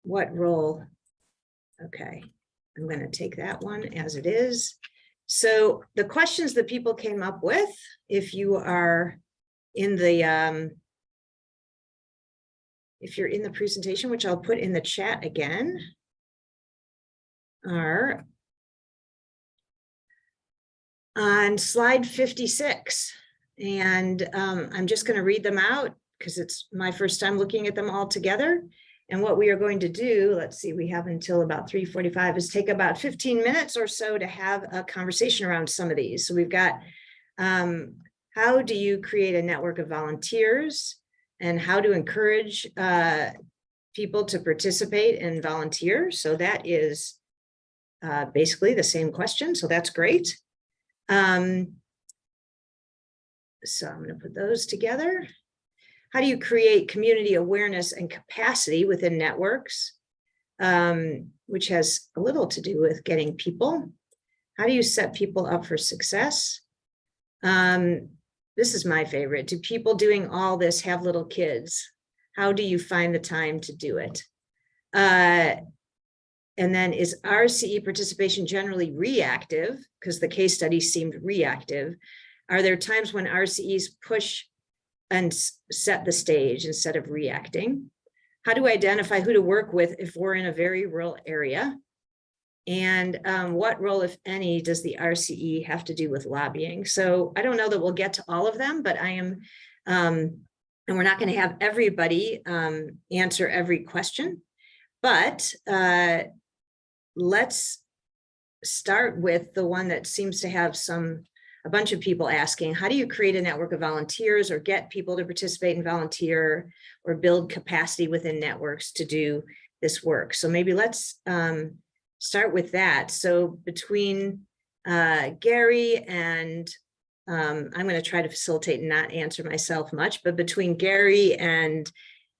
S2: What role? Okay, I'm going to take that one as it is. So the questions that people came up with, if you are in the if you're in the presentation, which I'll put in the chat again, are on slide 56. And I'm just going to read them out because it's my first time looking at them all together. And what we are going to do, let's see, we have until about 3:45, is take about 15 minutes or so to have a conversation around some of these. So we've got, how do you create a network of volunteers, and how to encourage people to participate and volunteer? So that is basically the same question. So that's great. So I'm going to put those together. How do you create community awareness and capacity within networks, which has a little to do with getting people? How do you set people up for success? This is my favorite. Do people doing all this have little kids? How do you find the time to do it? And then, is RCE participation generally reactive? Because the case study seemed reactive. Are there times when RCEs push and set the stage instead of reacting? How do we identify who to work with if we're in a very rural area? And what role, if any, does the RCE have to do with lobbying? So I don't know that we'll get to all of them, but I am, and we're not going to have everybody answer every question, but let's start with the one that seems to have a bunch of people asking. How do you create a network of volunteers, or get people to participate and volunteer, or build capacity within networks to do this work? So maybe let's start with that. So between Gary and I'm going to try to facilitate and not answer myself much, but between Gary and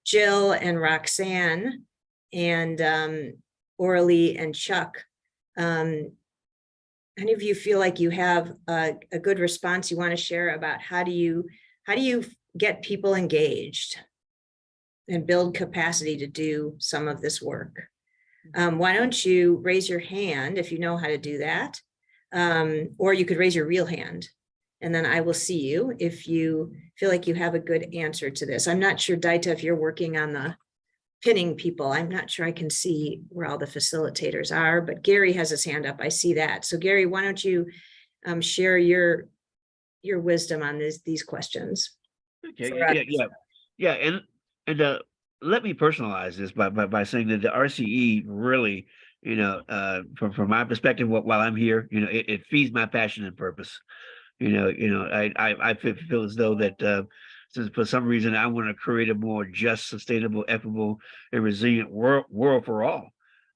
S2: Jill and Roxanne and Orly and Chuck, any of you feel like you have a good response you want to share about how do you get people engaged and build capacity to do some of this work? Why don't you raise your hand if you know how to do that? Or you could raise your real hand, and then I will see you if you feel like you have a good answer to this. I'm not sure, Daita, if you're working on the pinning people. I'm not sure I can see where all the facilitators are, but Gary has his hand up. I see that. So Gary, why don't you share your wisdom on these questions?
S4: Okay. Yeah. And let me personalize this by saying that the RCE really, from my perspective, while I'm here, it feeds my passion and purpose. I feel as though that since for some reason I want to create a more just, sustainable, equitable, and resilient world for all.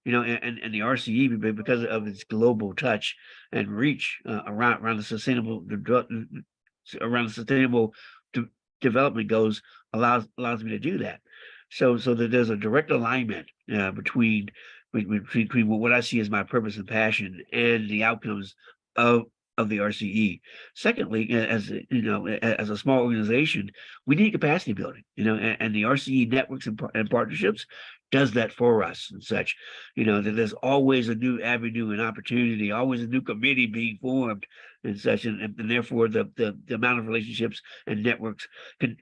S4: And the RCE, because of its global touch and reach around the sustainable development goals, allows me to do that. So that there's a direct alignment between what I see as my purpose and passion and the outcomes of the RCE. Secondly, as a small organization, we need capacity building, and the RCE networks and partnerships does that for us and such. That there's always a new avenue and opportunity, always a new committee being formed and such, and therefore the amount of relationships and networks can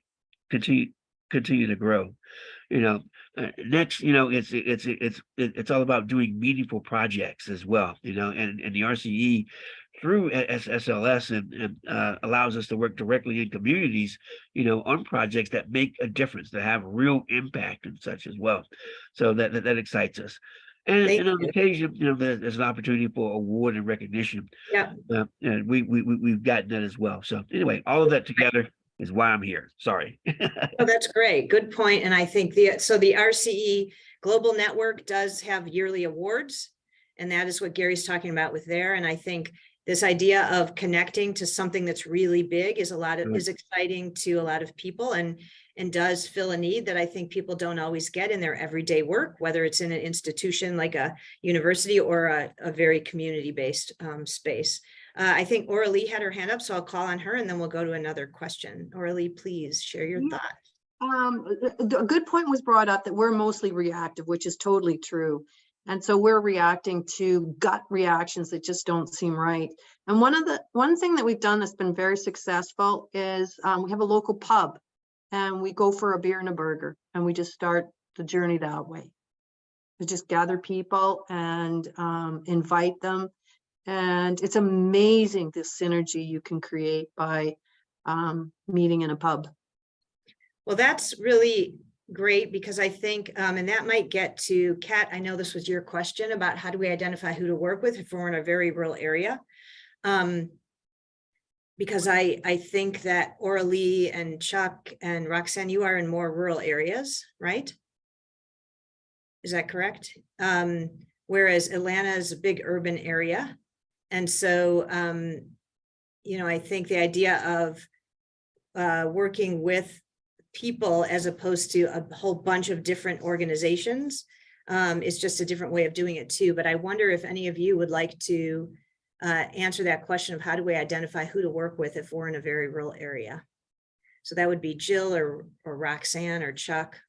S4: continue to grow. Next, it's all about doing meaningful projects as well. And the RCE through SLS and allows us to work directly in communities, on projects that make a difference, that have real impact and such as well. So that excites us. And on occasion, there's an opportunity for award and recognition.
S2: Yeah.
S4: And we've gotten that as well. So anyway, all of that together is why I'm here. Sorry.
S2: Oh, that's great. Good point. And I think the RCE Global Network does have yearly awards, and that is what Gary's talking about with there. And I think this idea of connecting to something that's really big is is exciting to a lot of people, and does fill a need that I think people don't always get in their everyday work, whether it's in an institution like a university or a very community-based space. I think Oralee had her hand up, so I'll call on her and then we'll go to another question. Oralee, please share your
S6: Yeah.
S2: thought.
S6: A good point was brought up that we're mostly reactive, which is totally true. And so we're reacting to gut reactions that just don't seem right. And one thing that we've done that's been very successful is we have a local pub and we go for a beer and a burger and we just start the journey that way. We just gather people and invite them. And it's amazing the synergy you can create by meeting in a pub.
S2: Well, that's really great because I think, and that might get to Kat, I know this was your question about how do we identify who to work with if we're in a very rural area. Because I think that Oralee and Chuck and Roxanne, you are in more rural areas, right? Is that correct? Whereas Atlanta is a big urban area. And so, you know, I think the idea of working with people as opposed to a whole bunch of different organizations is just a different way of doing it too. But I wonder if any of you would like to answer that question of how do we identify who to work with if we're in a very rural area? So that would be Jill or Roxanne or Chuck.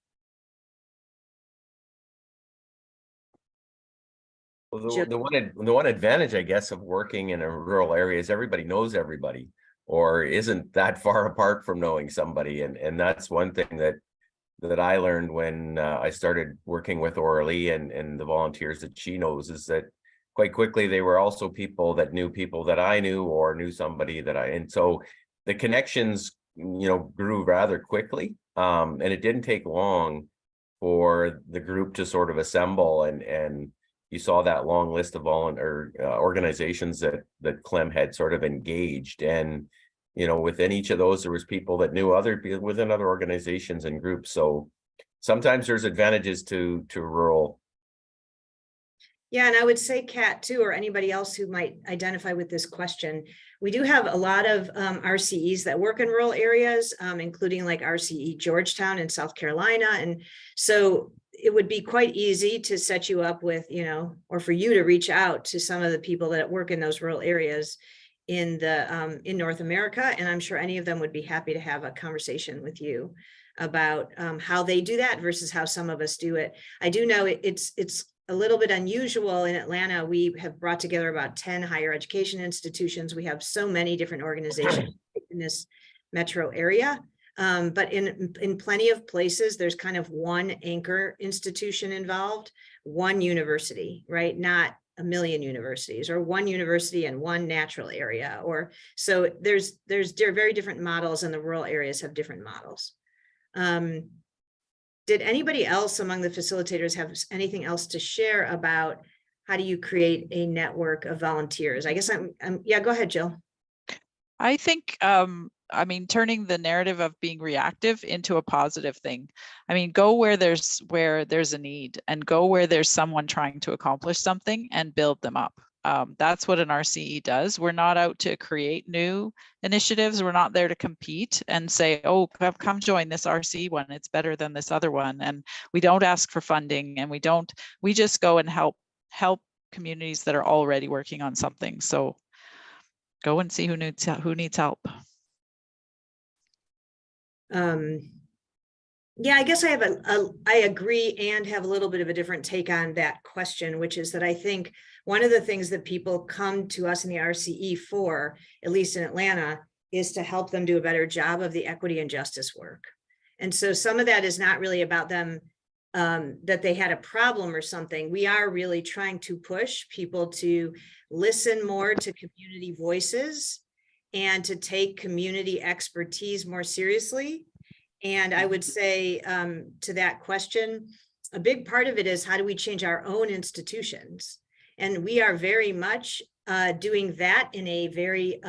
S5: Well, the one advantage, I guess, of working in a rural area is everybody knows everybody, or isn't that far apart from knowing somebody, and that's one thing that I learned when I started working with Oralee and the volunteers that she knows, is that quite quickly they were also people that knew people that I knew or knew somebody that and so the connections, you know, grew rather quickly, and it didn't take long for the group to sort of assemble, and you saw that long list of volunteer organizations that Clem had sort of engaged. And, you know, within each of those, there was people that knew other people within other organizations and groups. So sometimes there's advantages to rural.
S2: Yeah, and I would say Kat too, or anybody else who might identify with this question. We do have a lot of RCEs that work in rural areas, including like RCE Georgetown in South Carolina. And so it would be quite easy to set you up with, you know, or for you to reach out to some of the people that work in those rural areas in in North America. And I'm sure any of them would be happy to have a conversation with you about how they do that versus how some of us do it. I do know it's a little bit unusual in Atlanta. We have brought together about 10 higher education institutions. We have so many different organizations in this metro area. But in plenty of places, there's kind of one anchor institution involved, one university, right? Not a million universities, or one university and one natural area. Or so there's very different models, and the rural areas have different models. Did anybody else among the facilitators have anything else to share about how do you create a network of volunteers? I guess yeah, go ahead, Jill.
S1: I think, I mean, turning the narrative of being reactive into a positive thing. I mean, go where there's a need, and go where there's someone trying to accomplish something and build them up. That's what an RCE does. We're not out to create new initiatives. We're not there to compete and say, oh, come join this RCE one. It's better than this other one. And we don't ask for funding, and we just go and help communities that are already working on something. So go and see who needs help.
S2: Yeah, I guess I agree and have a little bit of a different take on that question, which is that I think one of the things that people come to us in the RCE for, at least in Atlanta, is to help them do a better job of the equity and justice work. And so some of that is not really about them, that they had a problem or something. We are really trying to push people to listen more to community voices and to take community expertise more seriously. And I would say to that question, a big part of it is how do we change our own institutions? And we are very much doing that in a very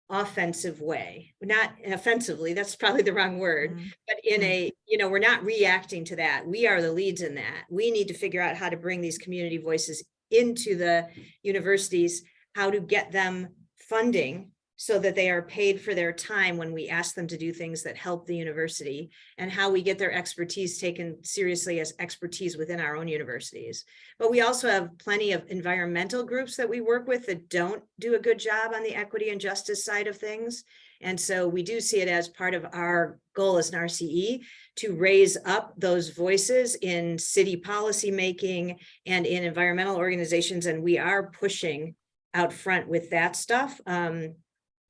S2: offensive way, not offensively, that's probably the wrong word, but in a, you know, we're not reacting to that. We are the leads in that. We need to figure out how to bring these community voices into the universities, how to get them funding so that they are paid for their time when we ask them to do things that help the university, and how we get their expertise taken seriously as expertise within our own universities. But we also have plenty of environmental groups that we work with that don't do a good job on the equity and justice side of things. And so we do see it as part of our goal as an RCE to raise up those voices in city policy making and in environmental organizations. And we are pushing out front with that stuff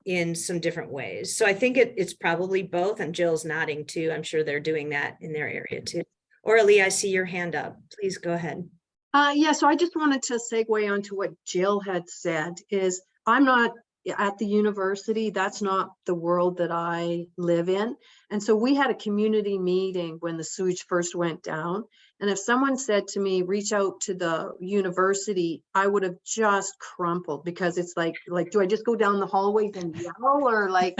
S2: in some different ways. So I think it's probably both, and Jill's nodding too. I'm sure they're doing that in their area too. Orly, I see your hand up. Please go ahead.
S6: Yeah, so I just wanted to segue onto what Jill had said. Is I'm not at the university. That's not the world that I live in. And so we had a community meeting when the sewage first went down. And if someone said to me, reach out to the university, I would have just crumpled, because it's like, do I just go down the hallways and yell, or like,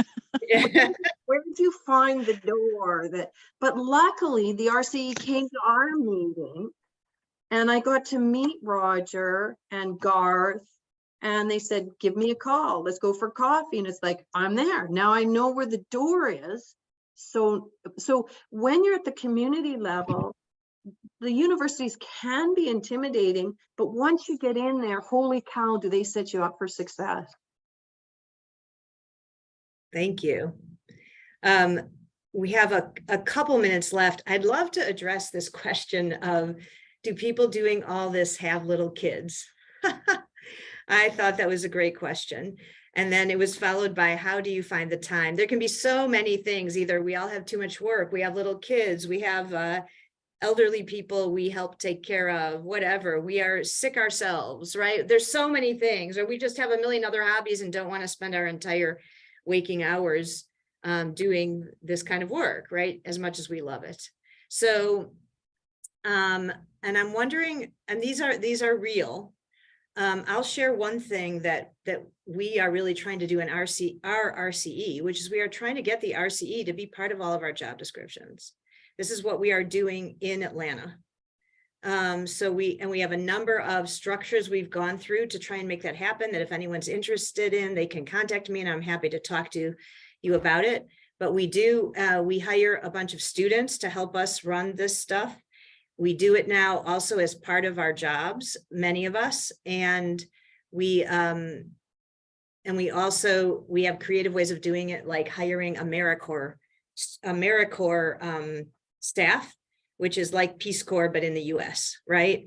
S6: where did you find the door? But luckily the RCE came to our meeting, and I got to meet Roger and Garth, and they said, give me a call, let's go for coffee. And it's like, I'm there. Now I know where the door is. So when you're at the community level, the universities can be intimidating, but once you get in there, holy cow, do they set you up for success.
S2: Thank you. We have a couple minutes left. I'd love to address this question of, do people doing all this have little kids? I thought that was a great question. And then it was followed by, how do you find the time? There can be so many things. Either we all have too much work, we have little kids, we have elderly people we help take care of, whatever, we are sick ourselves, right? There's so many things, or we just have a million other hobbies and don't want to spend our entire waking hours doing this kind of work, right? As much as we love it. So, and I'm wondering, and these are real. I'll share one thing that we are really trying to do in our RCE, which is we are trying to get the RCE to be part of all of our job descriptions. This is what we are doing in Atlanta. So we have a number of structures we've gone through to try and make that happen, that if anyone's interested in, they can contact me and I'm happy to talk to you about it. But we hire a bunch of students to help us run this stuff. We do it now also as part of our jobs, many of us, and we have creative ways of doing it, like hiring AmeriCorps staff, which is like Peace Corps, but in the US, right?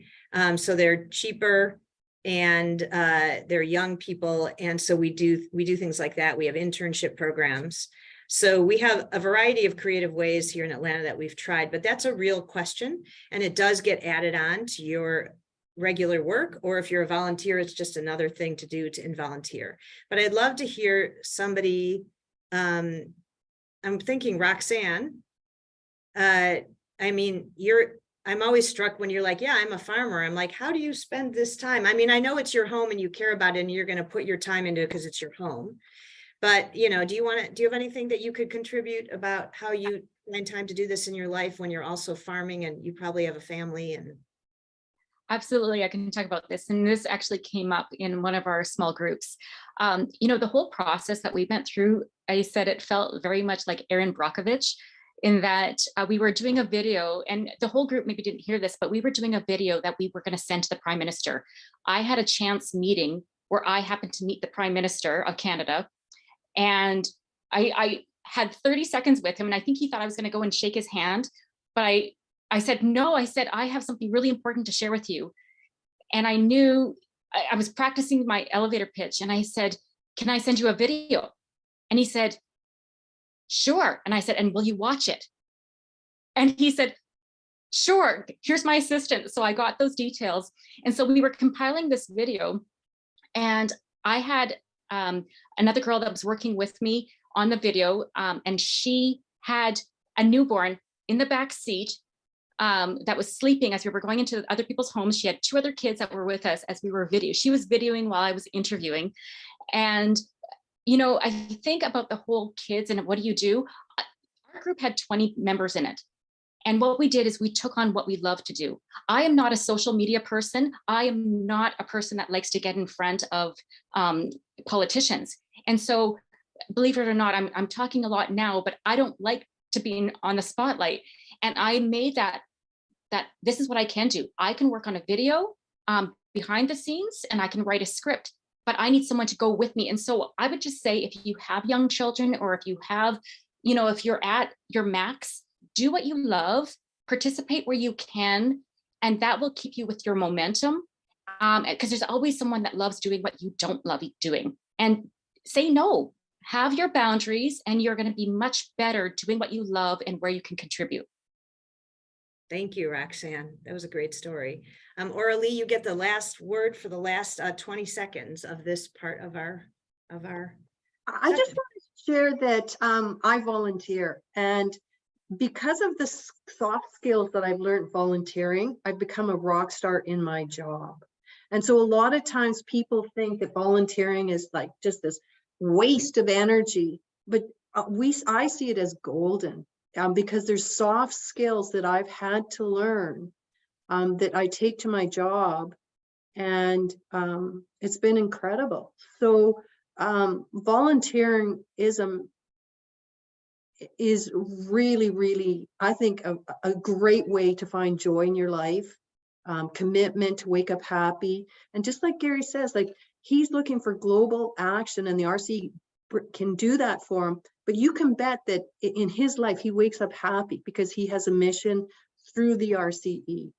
S2: So they're cheaper and they're young people. And so we do things like that. We have internship programs. So we have a variety of creative ways here in Atlanta that we've tried, but that's a real question. And it does get added on to your regular work, or if you're a volunteer, it's just another thing to do to volunteer. But I'd love to hear somebody, I'm thinking Roxanne, I'm always struck when you're like, yeah, I'm a farmer. I'm like, how do you spend this time? I mean, I know it's your home and you care about it and you're going to put your time into it because it's your home. But, do you have anything that you could contribute about how you find time to do this in your life when you're also farming and you probably have a family? And
S3: Absolutely, I can talk about this. And this actually came up in one of our small groups. The whole process that we went through, I said it felt very much like Erin Brockovich, in that we were doing a video, and the whole group maybe didn't hear this, but we were doing a video that we were going to send to the Prime Minister. I had a chance meeting where I happened to meet the Prime Minister of Canada, and I had 30 seconds with him, and I think he thought I was going to go and shake his hand, but I said, no, I said, I have something really important to share with you. And I knew I was practicing my elevator pitch, and I said, can I send you a video? And he said, sure. And I said, and will you watch it? And he said, sure, here's my assistant. So I got those details. And so we were compiling this video, and I had another girl that was working with me on the video, and she had a newborn in the back seat that was sleeping as we were going into other people's homes. She had two other kids that were with us as we were She was videoing while I was interviewing. And I think about the whole kids and what do you do? Our group had 20 members in it. And what we did is we took on what we love to do. I am not a social media person. I am not a person that likes to get in front of politicians. And so believe it or not, I'm talking a lot now, but I don't like to be on the spotlight. And I made that this is what I can do. I can work on a video behind the scenes, and I can write a script, but I need someone to go with me. And so I would just say, if you have young children, or if you have, if you're at your max, do what you love, participate where you can, and that will keep you with your momentum. Because there's always someone that loves doing what you don't love doing. And say no, have your boundaries, and you're going to be much better doing what you love and where you can contribute.
S2: Thank you, Roxanne. That was a great story. Aurelie, you get the last word for the last 20 seconds of this part of our.
S6: I just want to share that I volunteer, and because of the soft skills that I've learned volunteering, I've become a rock star in my job. And so a lot of times people think that volunteering is like just this waste of energy, but I see it as golden. Because there's soft skills that I've had to learn that I take to my job, and it's been incredible. So volunteering is really, really, I think, a great way to find joy in your life, commitment to wake up happy. And just like Gary says, like, he's looking for global action, and the RCE can do that for him. But you can bet that in his life, he wakes up happy because he has a mission through the RCE.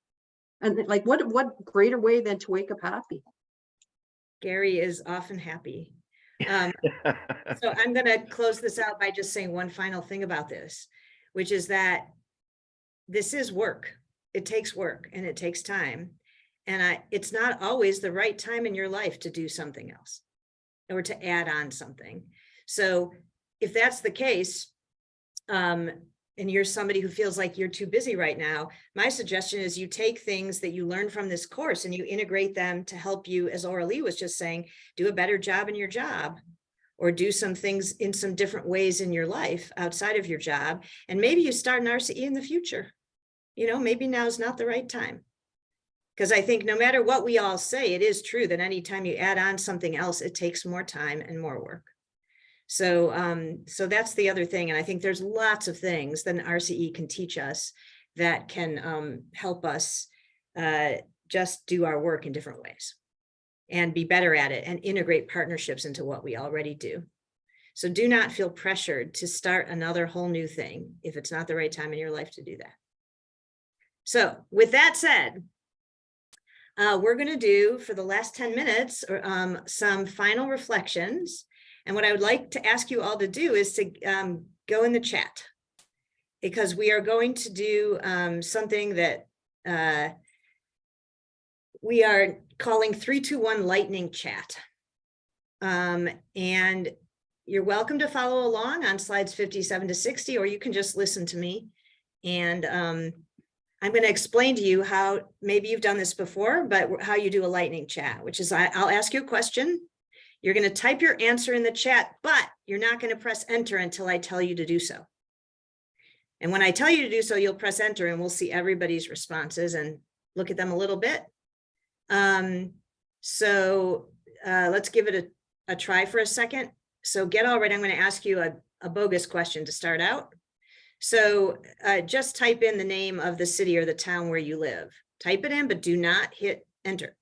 S6: And like, what greater way than to wake up happy?
S2: Gary is often happy. So I'm going to close this out by just saying one final thing about this, which is that this is work. It takes work and it takes time. And it's not always the right time in your life to do something else or to add on something. So if that's the case, and you're somebody who feels like you're too busy right now, my suggestion is you take things that you learn from this course and you integrate them to help you, as Aurelie was just saying, do a better job in your job, or do some things in some different ways in your life outside of your job. And maybe you start an RCE in the future. Maybe now's not the right time. Because I think no matter what we all say, it is true that anytime you add on something else, it takes more time and more work. So that's the other thing. And I think there's lots of things that an RCE can teach us that can help us just do our work in different ways and be better at it and integrate partnerships into what we already do. So do not feel pressured to start another whole new thing if it's not the right time in your life to do that. So with that said, we're going to do for the last 10 minutes some final reflections. And what I would like to ask you all to do is to go in the chat, because we are going to do something that we are calling 3-2-1 lightning chat. And you're welcome to follow along on slides 57 to 60, or you can just listen to me. And I'm going to explain to you how, maybe you've done this before, but how you do a lightning chat, which is I'll ask you a question. You're going to type your answer in the chat, but you're not going to press enter until I tell you to do so. And when I tell you to do so, you'll press enter and we'll see everybody's responses and look at them a little bit. So let's give it a try for a second. So get all ready. I'm going to ask you a bogus question to start out. So just type in the name of the city or the town where you live. Type it in, but do not hit enter.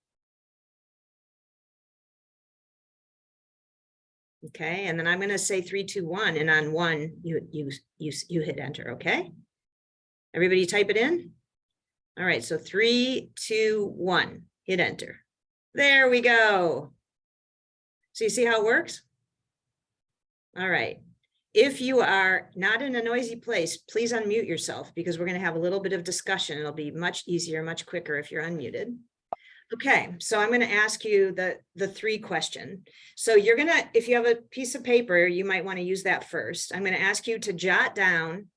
S2: Okay, and then I'm going to say 3, 2, 1, and on 1 you hit enter. Okay, everybody type it in. All right, so 3, 2, 1, hit enter. There we go. So you see how it works? All right. If you are not in a noisy place, please unmute yourself, because we're going to have a little bit of discussion. It'll be much easier, much quicker if you're unmuted. Okay, so I'm going to ask you the 3 question. So you're going to, if you have a piece of paper, you might want to use that first. I'm going to ask you to jot down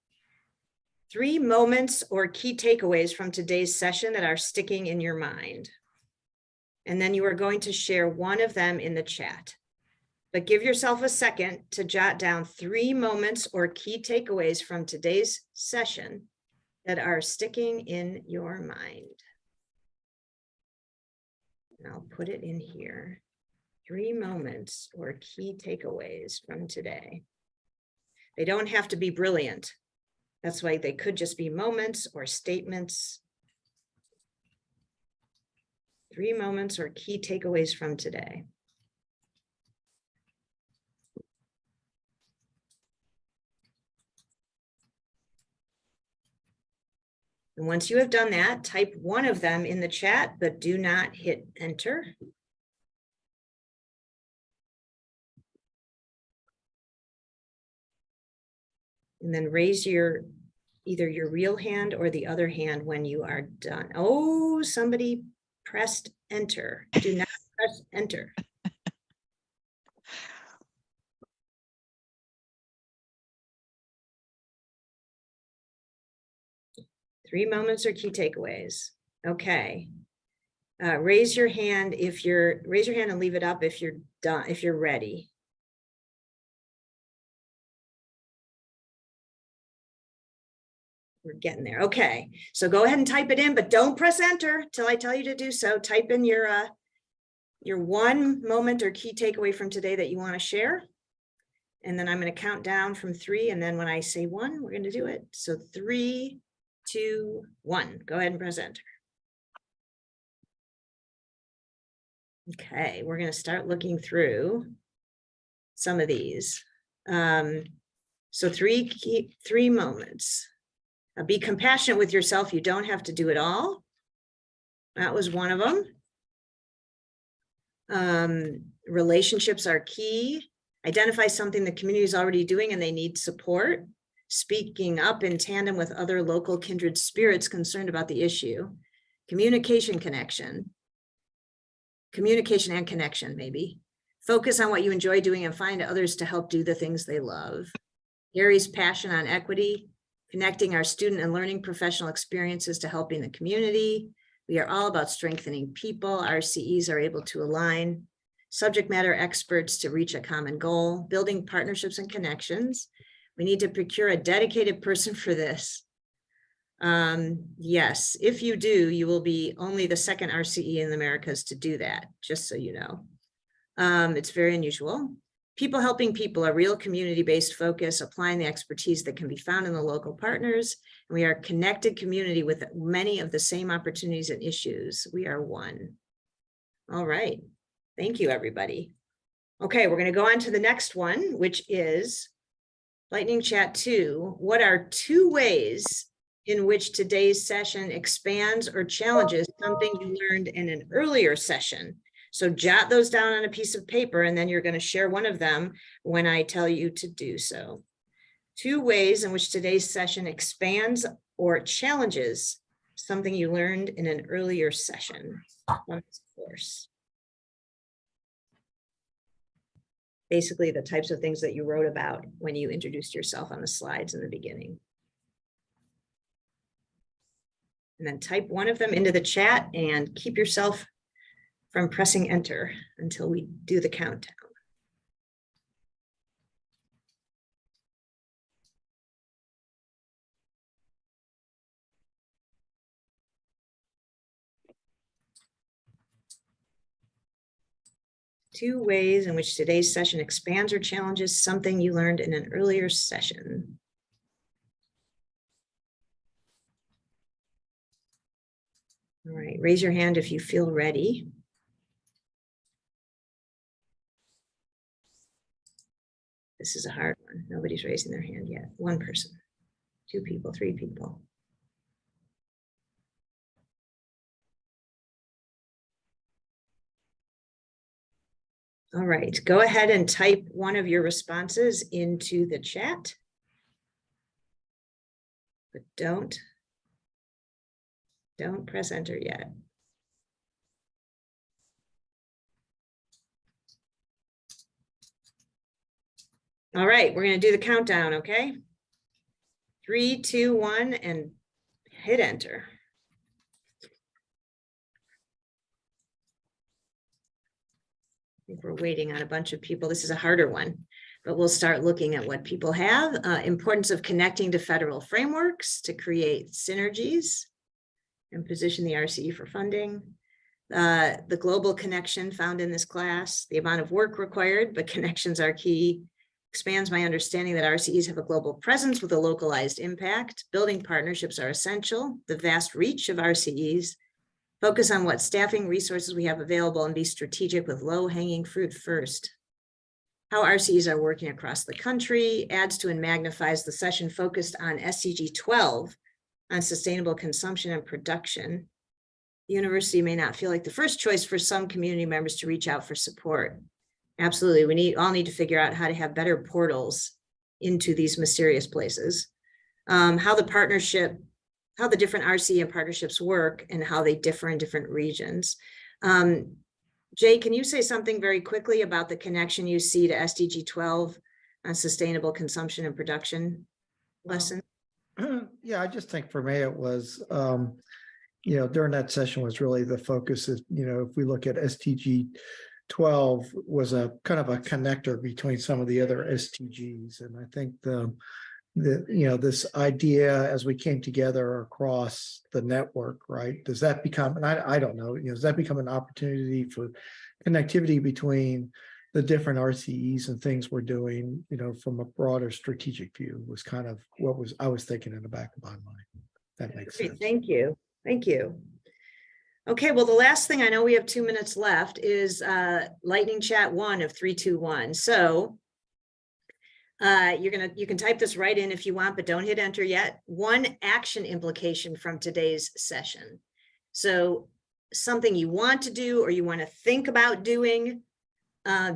S2: 3 moments or key takeaways from today's session that are sticking in your mind. And then you are going to share one of them in the chat. But give yourself a second to jot down 3 moments or key takeaways from today's session that are sticking in your mind. And I'll put it in here. 3 moments or key takeaways from today. They don't have to be brilliant. That's why they could just be moments or statements. 3 moments or key takeaways from today. And once you have done that, type one of them in the chat, but do not hit enter. And then raise either your real hand or the other hand when you are done. Oh, somebody pressed enter. Do not press enter. Three moments or key takeaways. Okay. Raise your hand and leave it up if you're done, if you're ready. We're getting there. Okay, so go ahead and type it in, but don't press enter till I tell you to do so. Type in your one moment or key takeaway from today that you want to share. And then I'm going to count down from 3. And then when I say 1, we're going to do it. So 3, 2, 1. Go ahead and press enter. Okay, we're going to start looking through some of these. So 3 moments. Be compassionate with yourself. You don't have to do it all. That was one of them. Relationships are key. Identify something the community is already doing and they need support. Speaking up in tandem with other local kindred spirits concerned about the issue. Communication and connection, maybe. Focus on what you enjoy doing and find others to help do the things they love. Gary's passion on equity. Connecting our student and learning professional experiences to helping the community. We are all about strengthening people. RCEs are able to align. Subject matter experts to reach a common goal. Building partnerships and connections. We need to procure a dedicated person for this. Yes, if you do, you will be only the second RCE in the Americas to do that, just so you know. It's very unusual. People helping people, a real community-based focus, applying the expertise that can be found in the local partners. And we are a connected community with many of the same opportunities and issues. We are one. All right. Thank you, everybody. Okay, we're going to go on to the next one, which is Lightning Chat 2. What are 2 ways in which today's session expands or challenges something you learned in an earlier session? So jot those down on a piece of paper, and then you're going to share one of them when I tell you to do so. 2 ways in which today's session expands or challenges something you learned in an earlier session on this course. Basically, the types of things that you wrote about when you introduced yourself on the slides in the beginning. And then type one of them into the chat and keep yourself from pressing enter until we do the countdown. Two ways in which today's session expands or challenges something you learned in an earlier session. All right, raise your hand if you feel ready. This is a hard one. Nobody's raising their hand yet. 1 person, 2 people, 3 people. All right, go ahead and type one of your responses into the chat. But don't press enter yet. All right, we're going to do the countdown, okay? 3, 2, 1, and hit enter. I think we're waiting on a bunch of people. This is a harder one, but we'll start looking at what people have. Importance of connecting to federal frameworks to create synergies and position the RCE for funding. The global connection found in this class, the amount of work required, but connections are key. Expands my understanding that RCEs have a global presence with a localized impact. Building partnerships are essential. The vast reach of RCEs. Focus on what staffing resources we have available and be strategic with low-hanging fruit first. How RCEs are working across the country adds to and magnifies the session focused on SDG 12 on sustainable consumption and production. The university may not feel like the first choice for some community members to reach out for support. Absolutely, we all need to figure out how to have better portals into these mysterious places. How the different RCE and partnerships work and how they differ in different regions. Jay, can you say something very quickly about the connection you see to SDG 12 on sustainable consumption and production lesson?
S8: Yeah, I just think for me it was, during that session was really the focus is, if we look at SDG 12 was a kind of a connector between some of the other SDGs. And I think this idea as we came together across the network, right? Does that become, and I don't know, does that become an opportunity for connectivity between the different RCEs and things we're doing, from a broader strategic view was kind of what I was thinking in the back of my mind. That makes sense.
S2: Thank you. Thank you. Okay, well, the last thing, I know we have 2 minutes left, is lightning chat 1 of 321. So you can type this right in if you want, but don't hit enter yet. One action implication from today's session. So something you want to do or you want to think about doing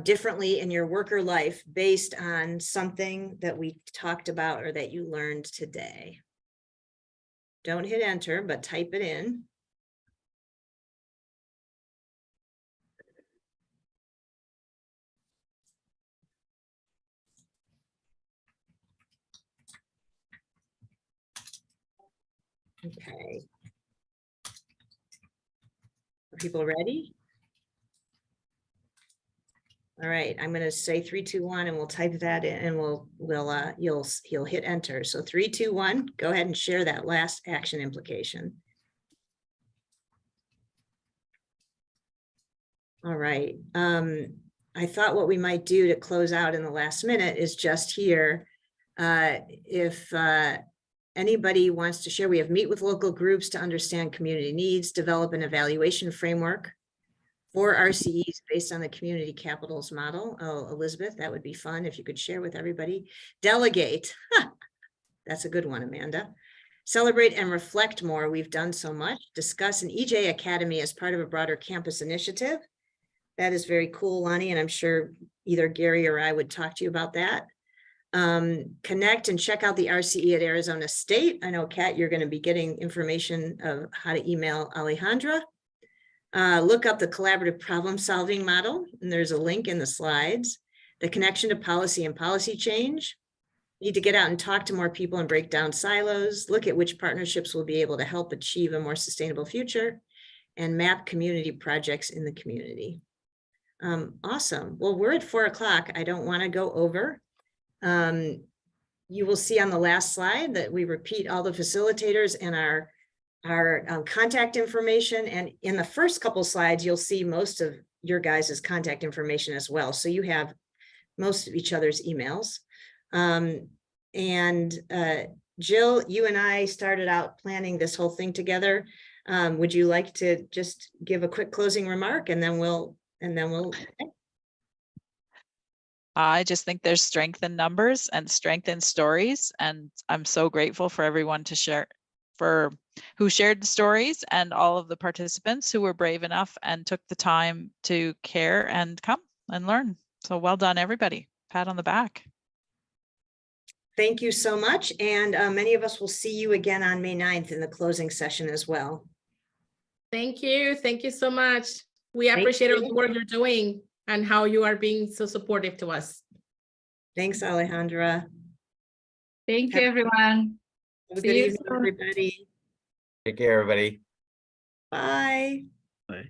S2: differently in your worker life based on something that we talked about or that you learned today. Don't hit enter, but type it in. Okay. Are people ready? All right, I'm going to say 3, 2, 1, and we'll type that in, and you'll hit enter. So 3, 2, 1. Go ahead and share that last action implication. All right. I thought what we might do to close out in the last minute is just here. If anybody wants to share, we have meet with local groups to understand community needs, develop an evaluation framework for RCEs based on the community capitals model. Oh, Elizabeth, that would be fun if you could share with everybody. Delegate. That's a good one, Amanda. Celebrate and reflect more. We've done so much. Discuss an EJ Academy as part of a broader campus initiative. That is very cool, Lonnie, and I'm sure either Gary or I would talk to you about that. Connect and check out the RCE at Arizona State. I know, Kat, you're going to be getting information of how to email Alejandra. Look up the collaborative problem solving model, and there's a link in the slides. The connection to policy and policy change. Need to get out and talk to more people and break down silos. Look at which partnerships will be able to help achieve a more sustainable future, and map community projects in the community. Awesome. Well, we're at 4 o'clock. I don't want to go over. You will see on the last slide that we repeat all the facilitators and our contact information. And in the first couple slides, you'll see most of your guys' contact information as well. So you have most of each other's emails. Jill, you and I started out planning this whole thing together. Would you like to just give a quick closing remark, and then we'll
S1: I just think there's strength in numbers and strength in stories. And I'm so grateful for everyone who shared the stories, and all of the participants who were brave enough and took the time to care and come and learn. So well done, everybody. Pat on the back.
S2: Thank you so much. And many of us will see you again on May 9th in the closing session as well.
S9: Thank you. Thank you so much. We appreciate all the work you're doing and how you are being so supportive to us.
S2: Thanks, Alejandra.
S7: Thank you, everyone.
S2: Have a
S7: See
S2: good
S7: you
S2: evening,
S7: soon.
S2: everybody.
S5: Take care, everybody.
S2: Bye.
S4: Bye.